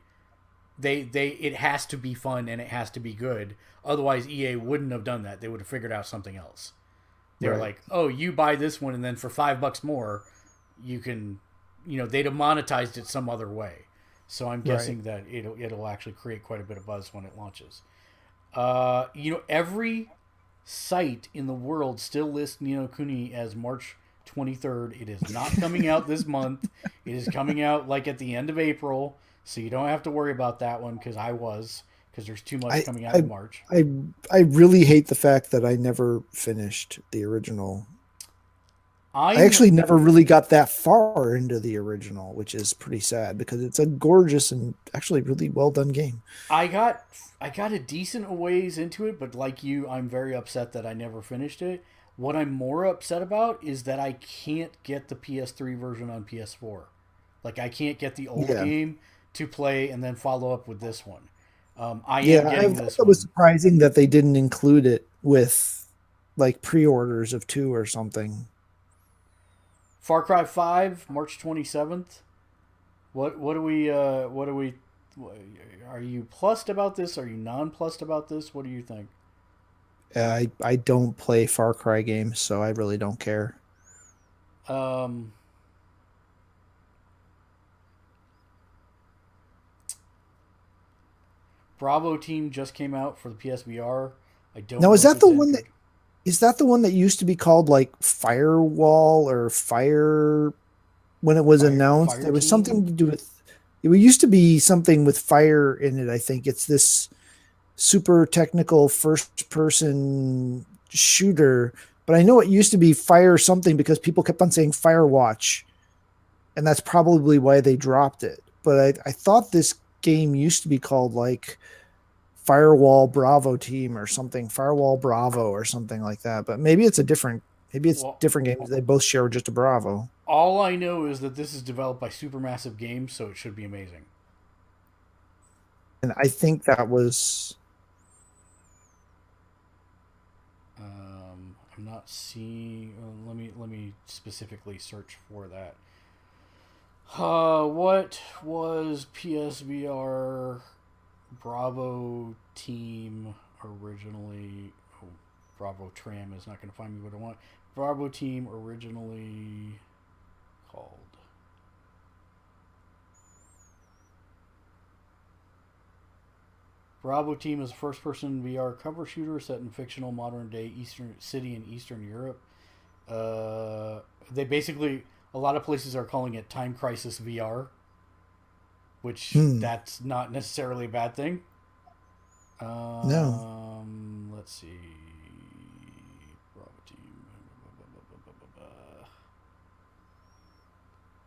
It has to be fun and it has to be good. Otherwise, EA wouldn't have done that. They would have figured out something else. They're like, oh, you buy this one, and then for $5 more, you can, they'd have monetized it some other way. So I'm guessing that it'll actually create quite a bit of buzz when it launches. Every site in the world still lists Ni no Kuni as March 23rd. It is not coming out this month. It is coming out like at the end of April, so you don't have to worry about that one because there's too much coming out in March. I really hate the fact that I never finished the original. I actually never really got that far into the original, which is pretty sad because it's a gorgeous and actually really well done game. I got a decent ways into it, but like you, I'm very upset that I never finished it. What I'm more upset about is that I can't get the PS3 version on PS4. Like, I can't get the old game to play and then follow up with this one. I thought it was surprising that they didn't include it with like pre-orders of 2 or something. Far Cry 5, March 27th. What are we are you plussed about this? Are you non-plussed about this? What do you think? I don't play Far Cry games, so I really don't care. Bravo Team just came out for the PSVR. I don't know. Now, is that the one that is that the one that used to be called like Firewall or Fire when it was announced? There was something to do with it used to be something with fire in it, I think. It's this super technical first person shooter, but I know it used to be Fire something because people kept on saying Firewatch, and that's probably why they dropped it. But I thought this game used to be called like Firewall Bravo Team or something, Firewall Bravo or something like that. But maybe it's different games. They both share just a Bravo. All I know is that this is developed by Supermassive Games, so it should be amazing. And I think that was. I'm not seeing. Let me specifically search for that. What was PSVR Bravo Team originally? Oh, Bravo Tram is not going to find me what I want. Bravo Team originally called. Bravo Team is a first-person VR cover shooter set in fictional modern-day Eastern city in Eastern Europe. They basically, a lot of places are calling it Time Crisis VR, which that's not necessarily a bad thing. No. Let's see. Bravo Team.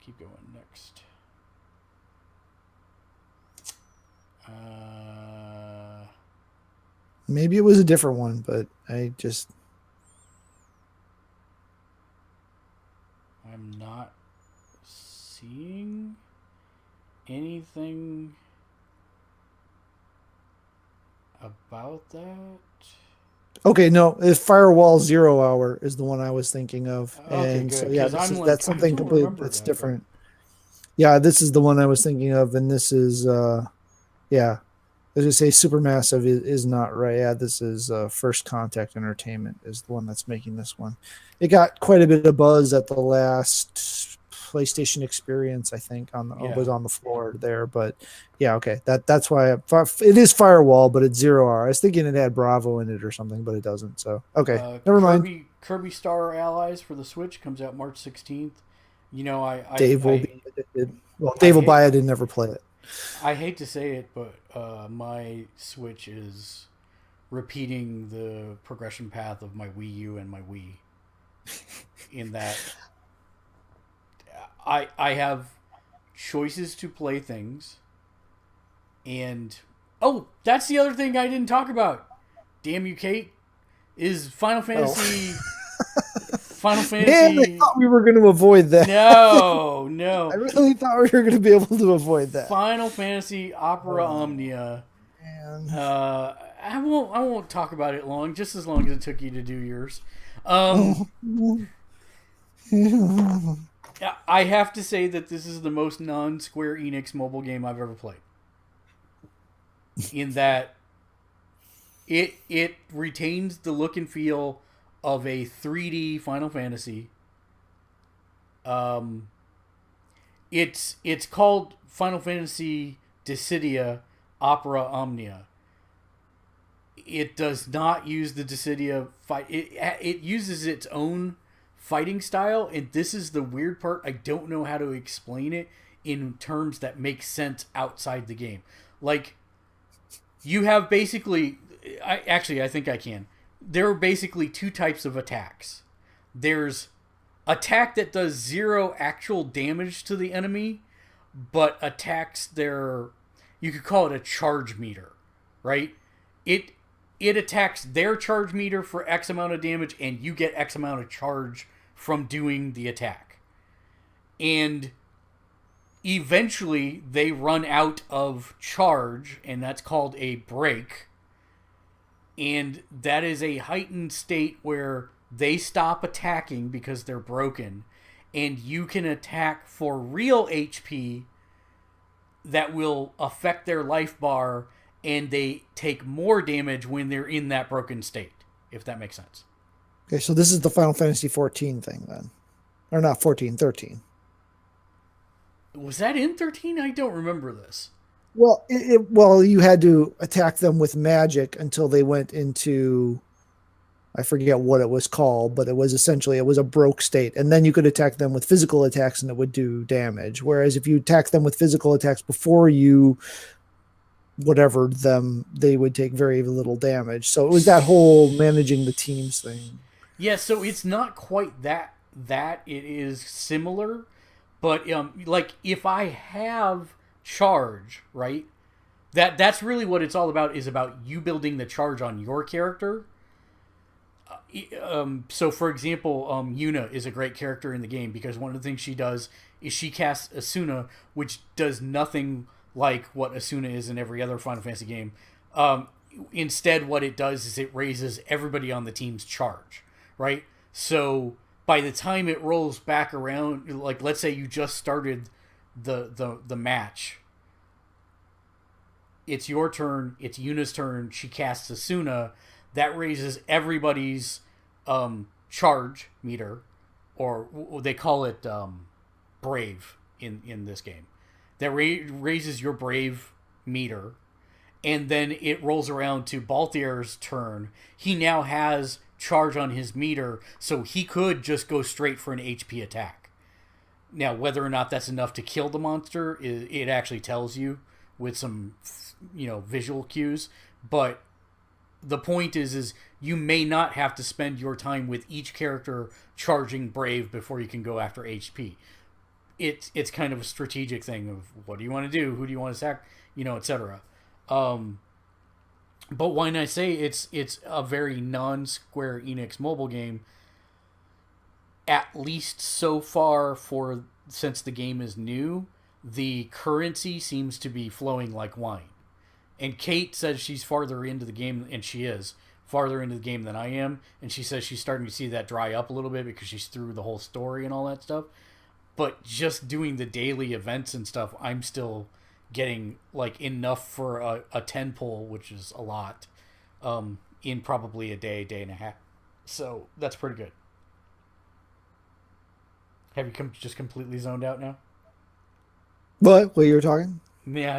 Keep going. Next. Maybe it was a different one, but I'm not seeing anything about that. Okay, no, if Firewall 0 Hour is the one I was thinking of. Okay, and good. So yeah, that's something completely that's different. Yeah, this is the one I was thinking of, and this is yeah. As I say, Supermassive is not right. Yeah, this is First Contact Entertainment is the one that's making this one. It got quite a bit of buzz at the last PlayStation Experience, I think, was on the floor there. But yeah, okay, that's why it is Firewall, but it's 0 Hour. I was thinking it had Bravo in it or something, but it doesn't. So okay, never mind. Kirby Star Allies for the Switch comes out March 16th. Dave will be addicted. Well, Dave will buy it and never play it. I hate to say it, but my Switch is repeating the progression path of my Wii U and my Wii. in that I have choices to play things, and oh, that's the other thing I didn't talk about. Damn you, Kate! Is Final Fantasy Final Man, I Fantasy? thought we were going to avoid that. No, I no. really thought we were going to be able to avoid that. Final Fantasy Opera Oh, Omnia. man. I won't talk about it long, just as long as it took you to do yours. Um, Oh. I have to say that this is the most non-Square Enix mobile game I've ever played. In that it retains the look and feel of a 3D Final Fantasy. Um, it's called Final Fantasy Dissidia Opera Omnia. It does not use the Dissidia fight. It uses its own fighting style, and this is the weird part. I don't know how to explain it in terms that make sense outside the game. Like, you have basically, I think I can. There are basically two types of attacks. There's attack that does 0 actual damage to the enemy, but attacks their, you could call it a charge meter, right? It it attacks their charge meter for X amount of damage, and you get X amount of charge from doing the attack. And eventually they run out of charge, and that's called a break. And that is a heightened state where they stop attacking because they're broken, and you can attack for real HP that will affect their life bar, and they take more damage when they're in that broken state, if that makes sense. Okay, so this is the Final Fantasy 14 thing then. Or not 14, 13. Was that in 13? I don't remember this. Well, well, you had to attack them with magic until they went into, I forget what it was called, but it was essentially, it was a broke state. And then you could attack them with physical attacks and it would do damage. Whereas if you attack them with physical attacks before you whatever them, they would take very little damage. So it was that whole managing the teams thing. Yeah, so it's not quite that it is similar, but like if I have charge, right? That's really what it's all about, is about you building the charge on your character. So for example, Yuna is a great character in the game because one of the things she does is she casts Asuna, which does nothing like what Asuna is in every other Final Fantasy game. Instead, what it does is it raises everybody on the team's charge, right? So by the time it rolls back around, like let's say you just started the match, it's your turn, it's Yuna's turn, she casts Asuna, that raises everybody's charge meter, or they call it brave in this game. That raises your brave meter, and then it rolls around to Balthier's turn. He now has charge on his meter, so he could just go straight for an HP attack. Now, whether or not that's enough to kill the monster, it actually tells you with some, visual cues. But the point is you may not have to spend your time with each character charging brave before you can go after HP. It's kind of a strategic thing of what do you want to do, who do you want to sack, etc. But when I say it's a very non-Square Enix mobile game, at least so far since the game is new, the currency seems to be flowing like wine. And Kate says she's farther into the game, and she is farther into the game than I am, and she says she's starting to see that dry up a little bit because she's through the whole story and all that stuff. But just doing the daily events and stuff, I'm still getting like enough for a 10 pull, which is a lot, in probably a day and a half. So that's pretty good. Have you just completely zoned out now? What you were talking? Yeah.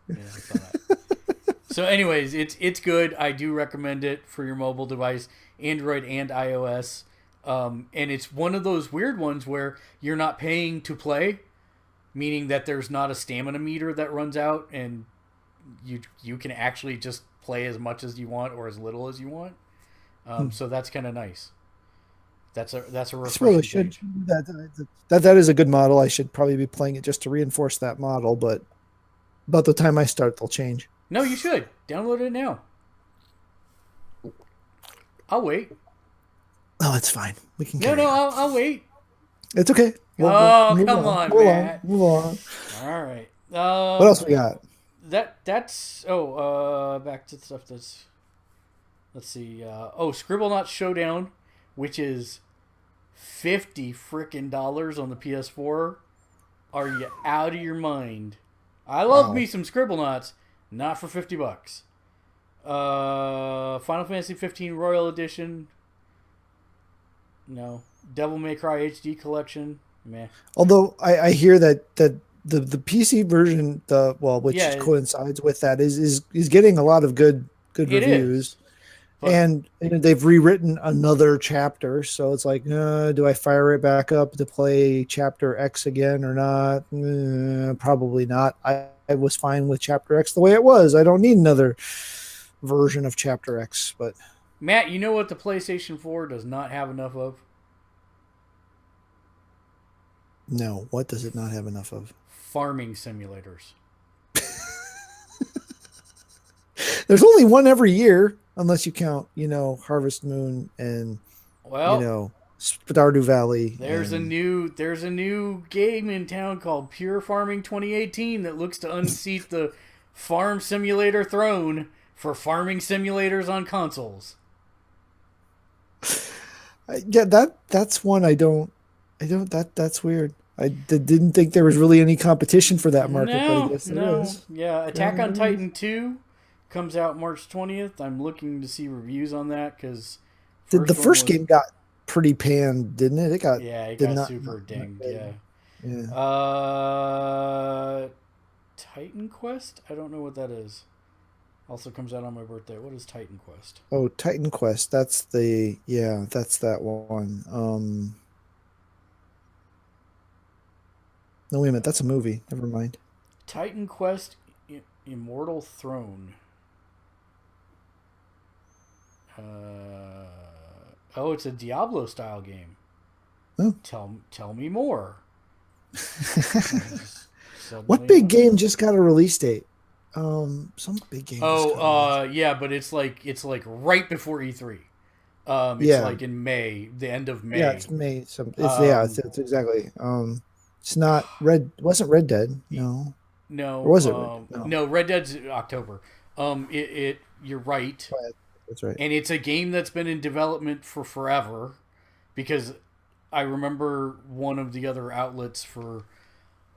I saw that. So anyways, it's good. I do recommend it for your mobile device, Android and iOS. And it's one of those weird ones where you're not paying to play, meaning that there's not a stamina meter that runs out, and you can actually just play as much as you want or as little as you want. So that's kind of nice. That's a I suppose I refreshing should. change. That is a good model. I should probably be playing it just to reinforce that model, but about the time I start, they'll change. No, you should download it now. I'll wait. Oh, it's fine. We can No, carry no, on. I'll wait. It's okay. We'll Oh, move come on. on, Move along. Matt. Move on. All right. What else we got? That's back to stuff that's, let's see. Scribblenauts Showdown, which is $50 on the PS4. Are you out of your mind? I love Wow. me some Scribblenauts, not for $50. Final Fantasy 15 Royal Edition. No. Devil May Cry HD Collection. Meh. Although I hear that the PC version, which Yeah, coincides with that, is getting a lot of good it is. reviews. But And they've rewritten another chapter, so it's like, do I fire it back up to play chapter X again or not? Probably not. I was fine with chapter X the way it was. I don't need another version of chapter X. But Matt, you know what the PlayStation 4 does not have enough of? no, what does it not have enough of? Farming simulators. There's only one every year, unless you count, Harvest Moon and Well, Stardew Valley. there's a new game in town called Pure Farming 2018 that looks to unseat the farm simulator throne for farming simulators on consoles. Yeah, that's one that's weird. Didn't think there was really any competition for that market, but I No, guess there no. is. Yeah, Attack Apparently on there is. Titan 2 comes out March 20th. I'm looking to see reviews on that because The first one first was, game got pretty panned, didn't it? It got yeah, it did got not super not dinged. good. Yeah. Yeah. Titan Quest? I don't know what that is. Also comes out on my birthday. What is Titan Quest? Oh, Titan Quest. That's that one. No, wait a minute. That's a movie. Never mind. Titan Quest Immortal Throne. It's a Diablo style game. Oh. Tell me more. What big game just got a release date? Some big game just got a release. Yeah, but it's like right before E3. It's Yeah. like in May, the end of Yeah, May. it's May. Um, It's exactly. It's not Red. It wasn't Red Dead. No, or no, was it Red Dead? No, no, Red Dead's October. You're right, but that's right. and it's a game that's been in development for forever, because I remember one of the other outlets for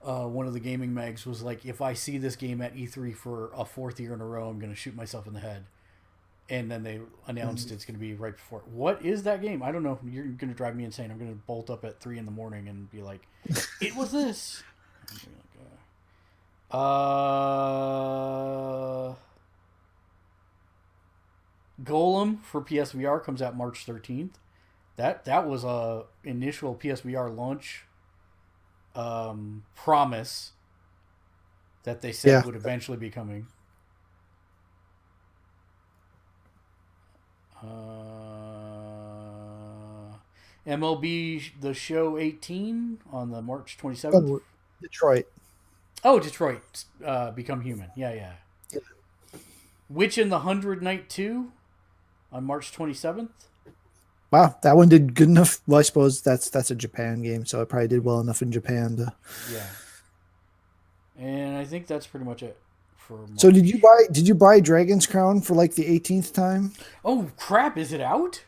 one of the gaming mags was like, if I see this game at E3 for a fourth year in a row, I'm going to shoot myself in the head. And then they announced it's going to be right before. What is that game? I don't know. You're going to drive me insane. I'm going to bolt up at 3 in the morning and be like, it was this. Golem for PSVR comes out March 13th. That was a initial PSVR launch promise that they said Yeah. would eventually be coming. MLB The Show 18 on the March 27th. Oh, Detroit. Oh, Detroit, Become Human. Yeah, yeah. Yeah. Witch in the 100 Night 2 on March 27th. Wow, that one did good enough. Well, I suppose that's a Japan game, so it probably did well enough in Japan to. Yeah. And I think that's pretty much it for March. So did you buy Dragon's Crown for like the 18th time? Oh, crap. Is it out?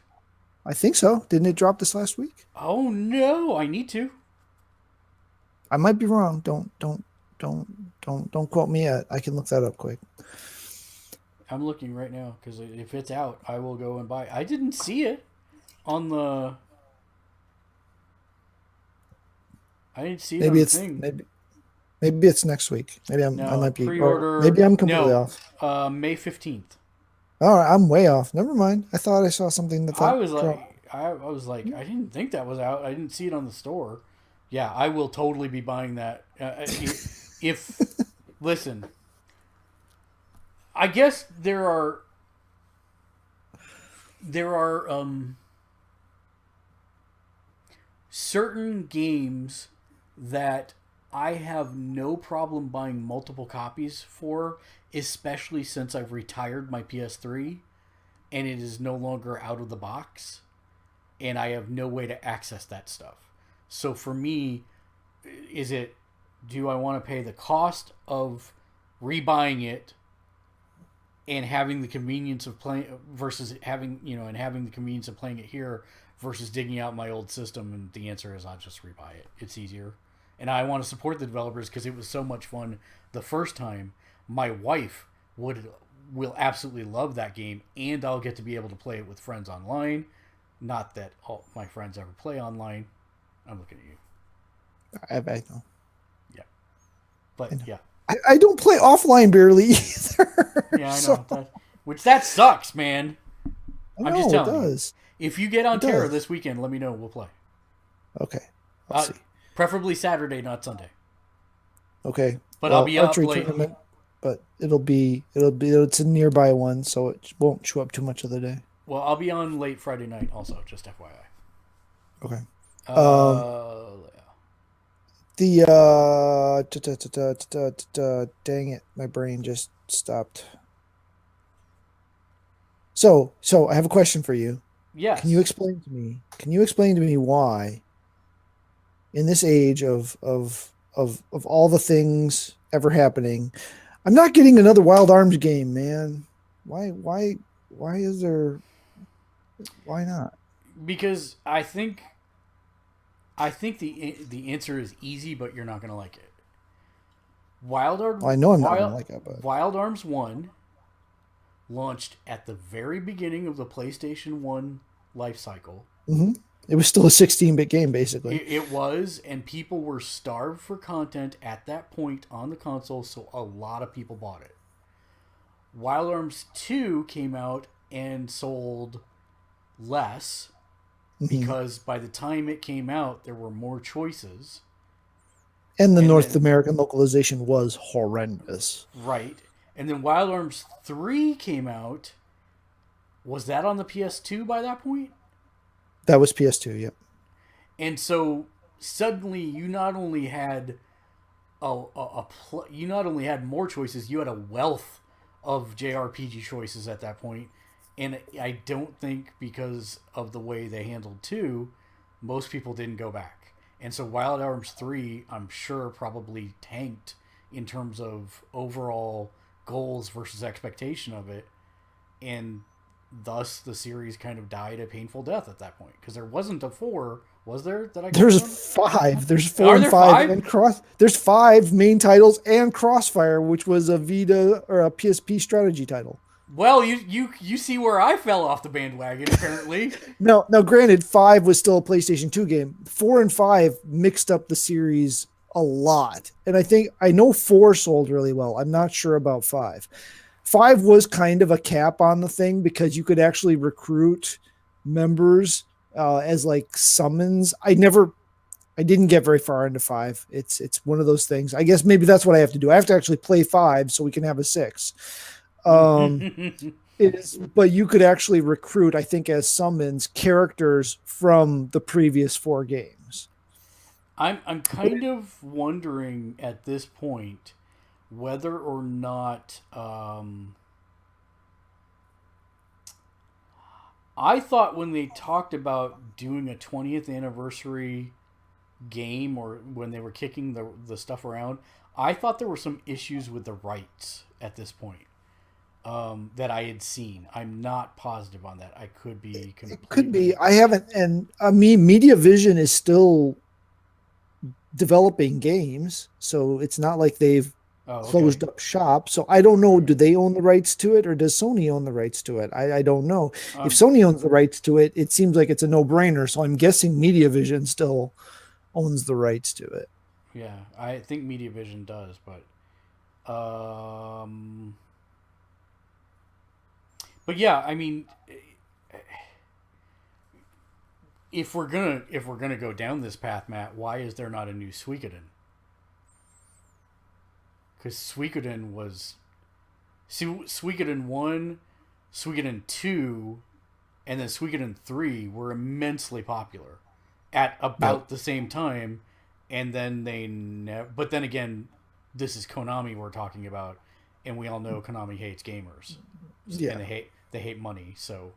I think so. Didn't it drop this last week? Oh, no. I need to. I might be wrong. Don't quote me yet. I can look that up quick. I'm looking right now because if it's out, I will go and buy it. I didn't see it on the. I didn't see it Maybe on the it's thing. maybe it's next week. Maybe I No, might be. pre-order. Or maybe I'm completely no, off. May 15th. All right, I'm way off. Never mind. I thought I saw something that I was like, I didn't think that was out. I didn't see it on the store. Yeah, I will totally be buying that. If listen, I guess there are certain games that I have no problem buying multiple copies for, especially since I've retired my PS3 and it is no longer out of the box and I have no way to access that stuff. So for me, is it, do I want to pay the cost of rebuying it and having the convenience of playing versus having, and having the convenience of playing it here versus digging out my old system? And the answer is I'll just rebuy it. It's easier. And I want to support the developers because it was so much fun the first time. My wife will absolutely love that game, and I'll get to be able to play it with friends online. Not that all my friends ever play online. I'm looking at you. I know. Yeah. But yeah. I don't play offline barely either. Yeah, I know. That sucks, man. I'm just telling you. It does. If you get on Terra this weekend, let me know. We'll play. Okay. I'll see. Preferably Saturday, not Sunday. Okay. But I'll be up late. Tournament, but it's a nearby one, so it won't show up too much of the day. Well, I'll be on late Friday night also, just FYI. Okay. Dang it, my brain just stopped. So I have a question for you. Yes. Can you explain to me why, in this age of all the things ever happening, I'm not getting another Wild Arms game, man? Why is there? Why not? Because I think the answer is easy, but you're not going to like it. Wild Arms. Well, I know I'm not going to like it, but Wild Arms 1 launched at the very beginning of the PlayStation 1 life cycle. Mm-hmm. It was still a 16-bit game, basically. It was, and people were starved for content at that point on the console, so a lot of people bought it. Wild Arms 2 came out and sold less because by the time it came out, there were more choices. And North American localization was horrendous. Right. And then Wild Arms 3 came out. Was that on the PS2 by that point? That was PS2, yep. And so suddenly you not only had you not only had more choices, you had a wealth of JRPG choices at that point. And I don't think because of the way they handled 2, most people didn't go back. And so Wild Arms 3, I'm sure, probably tanked in terms of overall goals versus expectation of it. And thus the series kind of died a painful death at that point. Because there wasn't a 4, was there? There's 5. There's 4 and 5. And there's 5 main titles and Crossfire, which was a Vita or a PSP strategy title. Well, you see where I fell off the bandwagon, apparently. No, granted, 5 was still a PlayStation 2 game. 4 and 5 mixed up the series a lot. And I know 4 sold really well. I'm not sure about 5. 5 was kind of a cap on the thing because you could actually recruit members as like summons. I didn't get very far into 5. It's one of those things. I guess maybe that's what I have to do. I have to actually play 5 so we can have a 6. But you could actually recruit, I think, as summons characters from the previous 4 games. I'm kind of wondering at this point whether or not I thought when they talked about doing a 20th anniversary game, or when they were kicking the stuff around, I thought there were some issues with the rights at this point. That I had seen. I'm not positive on that. I could be completely... It could be. I haven't, and I mean, Media Vision is still developing games, so it's not like they've closed up shop. So I don't know, do they own the rights to it, or does Sony own the rights to it? I don't know. If Sony owns the rights to it, it seems like it's a no-brainer, so I'm guessing Media Vision still owns the rights to it. Yeah, I think Media Vision does, but yeah, I mean, if we're gonna go down this path, Matt, why is there not a new Suikoden? Because Suikoden was Suikoden 1, Suikoden 2, and then Suikoden 3 were immensely popular. at Yep. about the same time, and then but then again, this is Konami we're talking about, and we all know Konami hates gamers, and Yeah. they hate money, so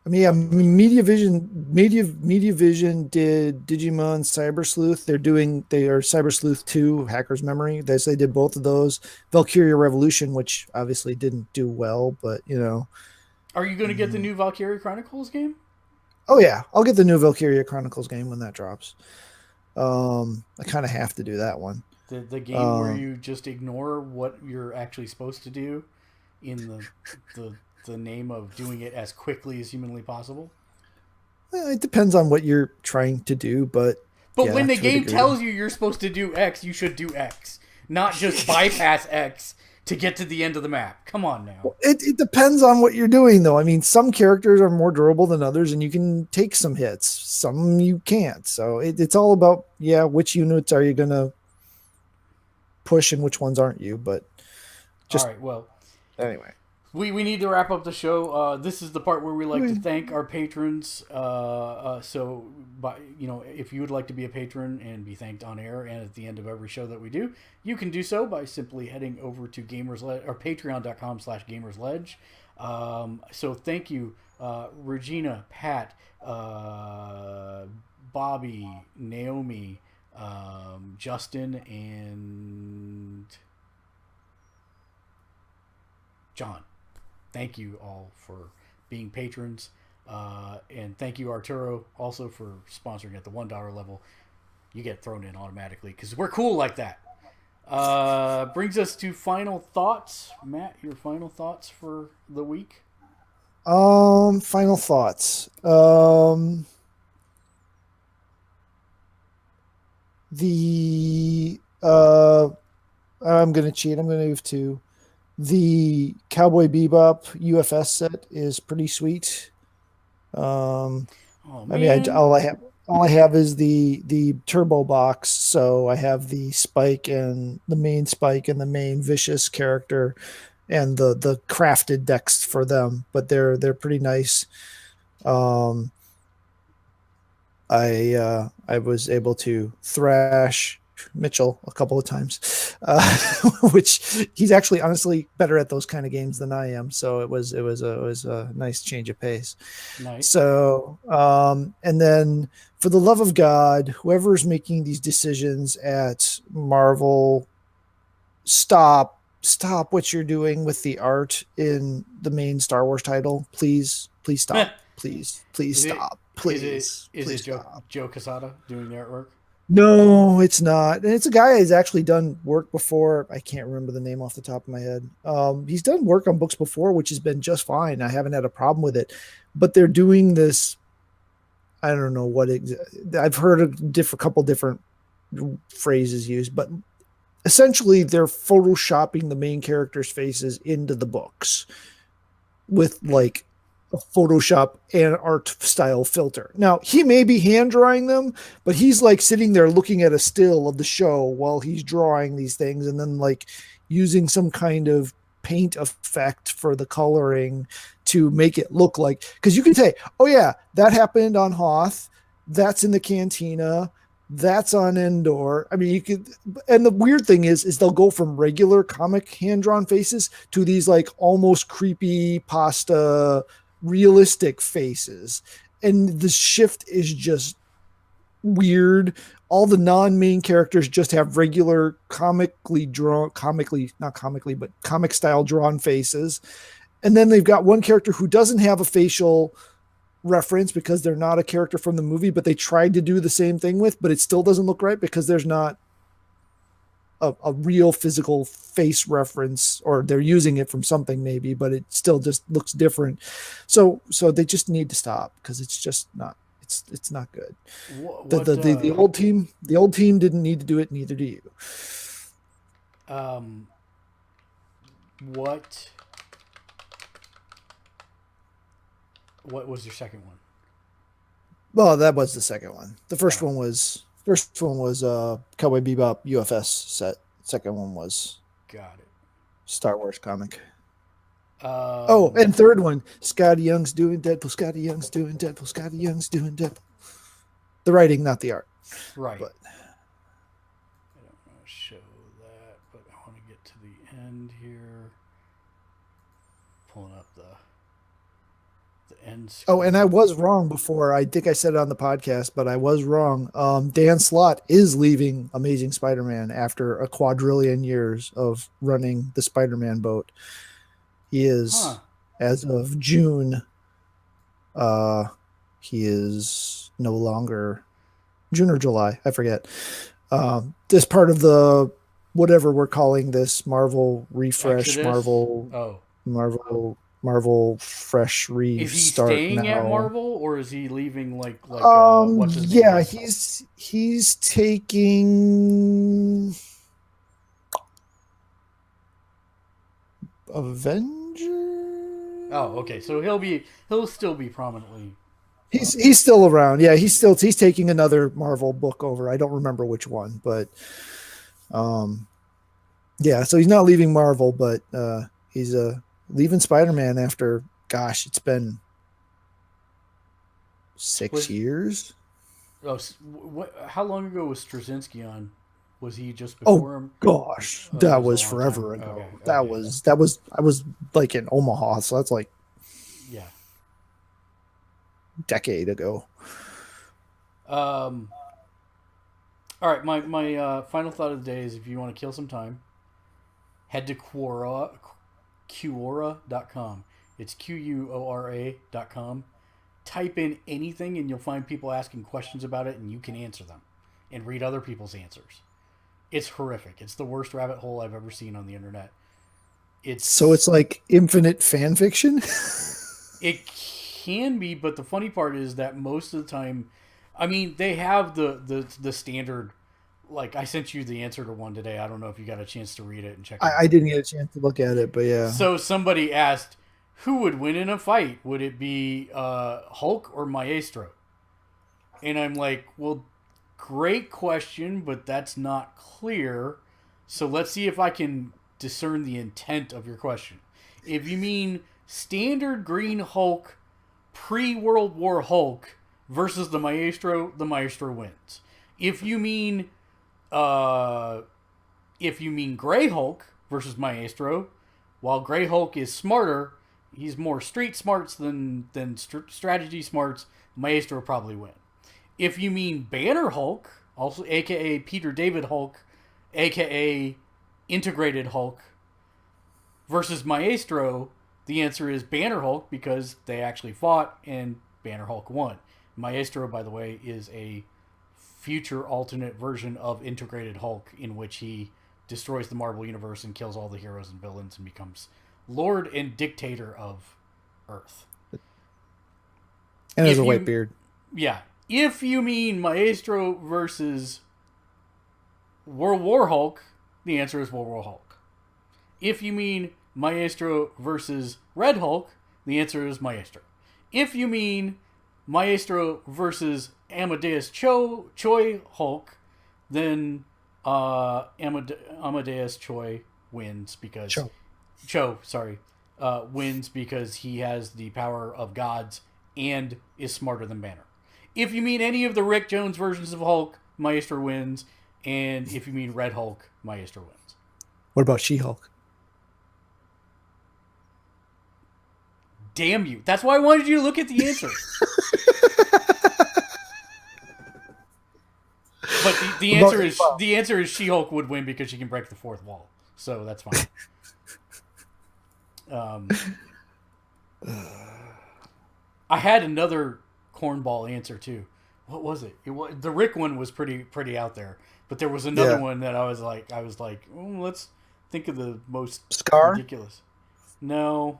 I mean, yeah, fuck the rest of Mediavision did Digimon Cyber Sleuth. They are Cyber Sleuth 2, Hacker's Memory. They did both of those. Valkyria Revolution, which obviously didn't do well, but you know. Are you going to get the Mm. new Valkyrie Chronicles game? Oh yeah, I'll get the new Valkyria Chronicles game when that drops. I kind of have to do that one. The game where Um, you just ignore what you're actually supposed to do in the the name of doing it as quickly as humanly possible. it depends on what you're trying to do, but But yeah, when the to a game degree. tells you you're supposed to do X, you should do X, not just bypass X to get to the end of the map. Come on now. It depends on what you're doing, though. I mean, some characters are more durable than others, and you can take some hits. Some you can't. So it's all about, yeah, which units are you going to push and which ones aren't you. But All just right, well, anyway. we need to wrap up the show. This is the part where we like to thank our patrons. If you would like to be a patron and be thanked on air and at the end of every show that we do, you can do so by simply heading over to Gamersledge or Patreon.com/Gamersledge. So thank you, Regina, Pat, Bobby, Naomi, Justin, and John. Thank you all for being patrons. And thank you, Arturo, also for sponsoring at the $1 level. You get thrown in automatically because we're cool like that. Brings us to final thoughts. Matt, your final thoughts for the week? Final thoughts. The I'm gonna cheat. I'm gonna move to the Cowboy Bebop UFS set is pretty sweet. Um, Oh I mean, man, all I have is the turbo box. So I have the Spike and the main Vicious character, and the crafted decks for them. But they're pretty nice. Um, I was able to thrash Mitchell a couple of times, which he's actually honestly better at those kind of games than I am. So it was a nice change of pace. nice. So and then for the love of God, whoever's making these decisions at Marvel, stop what you're doing with the art in the main Star Wars title. Please stop. Please is it stop. is it is Please it stop. Joe Quesada doing the artwork? No, it's not. And it's a guy who's actually done work before. I can't remember the name off the top of my head. He's done work on books before, which has been just fine. I haven't had a problem with it. But they're doing this. I don't know what I've heard a couple different phrases used, but essentially they're photoshopping the main characters' faces into the books with like a Photoshop and art style filter. Now, he may be hand drawing them, but he's like sitting there looking at a still of the show while he's drawing these things and then like using some kind of paint effect for the coloring to make it look like, because you can say, oh yeah, that happened on Hoth, that's in the cantina, that's on Endor. I mean, you could, and the weird thing is they'll go from regular comic hand drawn faces to these like almost creepy pasta realistic faces, and the shift is just weird. All the non-main characters just have regular comically not comically but comic style drawn faces, and then they've got one character who doesn't have a facial reference because they're not a character from the movie, but they tried to do the same thing with, but it still doesn't look right because there's not a real physical face reference, or they're using it from something maybe, but it still just looks different. So they just need to stop because it's just not, it's not good. The old team didn't need to do it, neither do you. Um, what what was your second one? Well, that was the second one. The first Oh, one was Cowboy Bebop UFS set. Second one was got it. Star Wars comic. Oh, Um, and third one, Scotty Young's doing Deadpool. Scotty Young's doing Deadpool. Scotty Young's doing Deadpool. The writing, not the art. Right. But I don't want to show that, but I want to get to the end here. Pulling up the end screen. oh, and I was wrong before. I think I said it on the podcast, but I was wrong. Dan Slott is leaving Amazing Spider-Man after a quadrillion years of running the Spider-Man boat. He is, as of June, he is no longer June or July, I forget. This part of the whatever we're calling this Marvel refresh, Exodus? Marvel fresh restart. Is he staying now. at Marvel, or is he leaving what's his yeah, name? he's taking Avenger. Oh, okay. So he'll still be prominently. He's still around. Yeah, he's taking another Marvel book over. I don't remember which one, but yeah, so he's not leaving Marvel, but he's leaving Spider-Man after, gosh, it's been 6 years. Oh, how long ago was Straczynski on? Was he just before him? Gosh, that was forever ago. Okay. That was I was like in Omaha, so that's like a decade ago. All right, my final thought of the day is, if you want to kill some time, head to Quora.com. It's Quora.com. Type in anything and you'll find people asking questions about it, and you can answer them and read other people's answers. It's horrific. It's the worst rabbit hole I've ever seen on the internet. So it's like infinite fan fiction? It can be, but the funny part is that most of the time, I mean, they have the standard. Like, I sent you the answer to one today. I don't know if you got a chance to read it and check it out. I didn't get a chance to look at it, but yeah. So somebody asked, who would win in a fight? Would it be Hulk or Maestro? And I'm like, well, great question, but that's not clear. So let's see if I can discern the intent of your question. If you mean standard green Hulk, pre-World War Hulk versus the Maestro wins. If you mean Gray Hulk versus Maestro, while Gray Hulk is smarter, he's more street smarts than strategy smarts, Maestro probably win. If you mean Banner Hulk, also aka Peter David Hulk, aka Integrated Hulk, versus Maestro, the answer is Banner Hulk, because they actually fought and Banner Hulk won. Maestro, by the way, is a future alternate version of Integrated Hulk, in which he destroys the Marvel Universe and kills all the heroes and villains and becomes Lord and Dictator of Earth. And has a white beard. Yeah. If you mean Maestro versus World War Hulk, the answer is World War Hulk. If you mean Maestro versus Red Hulk, the answer is Maestro. If you mean Maestro versus Amadeus Choi Hulk, then Amadeus Choi wins because wins because he has the power of gods and is smarter than Banner. If you mean any of the Rick Jones versions of Hulk, Maestro wins. And if you mean Red Hulk, Maestro wins. What about She-Hulk? Damn you. That's why I wanted you to look at the answer. But the answer is She-Hulk would win because she can break the fourth wall. So that's fine. I had another cornball answer too. What was it? The Rick one was pretty out there, but there was another one that I was like, let's think of the most Scar? ridiculous. No,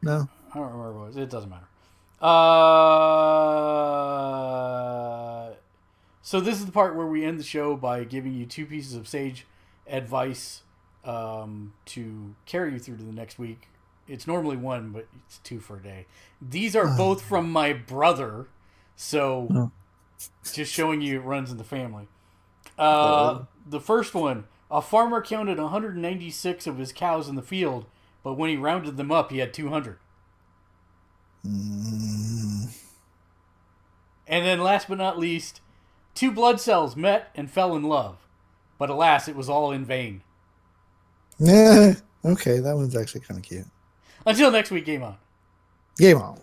I don't remember what it was. It doesn't matter. So this is the part where we end the show by giving you two pieces of sage advice to carry you through to the next week. It's normally one, but it's two for a day. These are both from my brother, so just showing you it runs in the family. The first one, a farmer counted 196 of his cows in the field, but when he rounded them up, he had 200. And then last but not least, two blood cells met and fell in love. But alas, it was all in vain. Yeah. Okay, that one's actually kind of cute. Until next week, game on. Game on.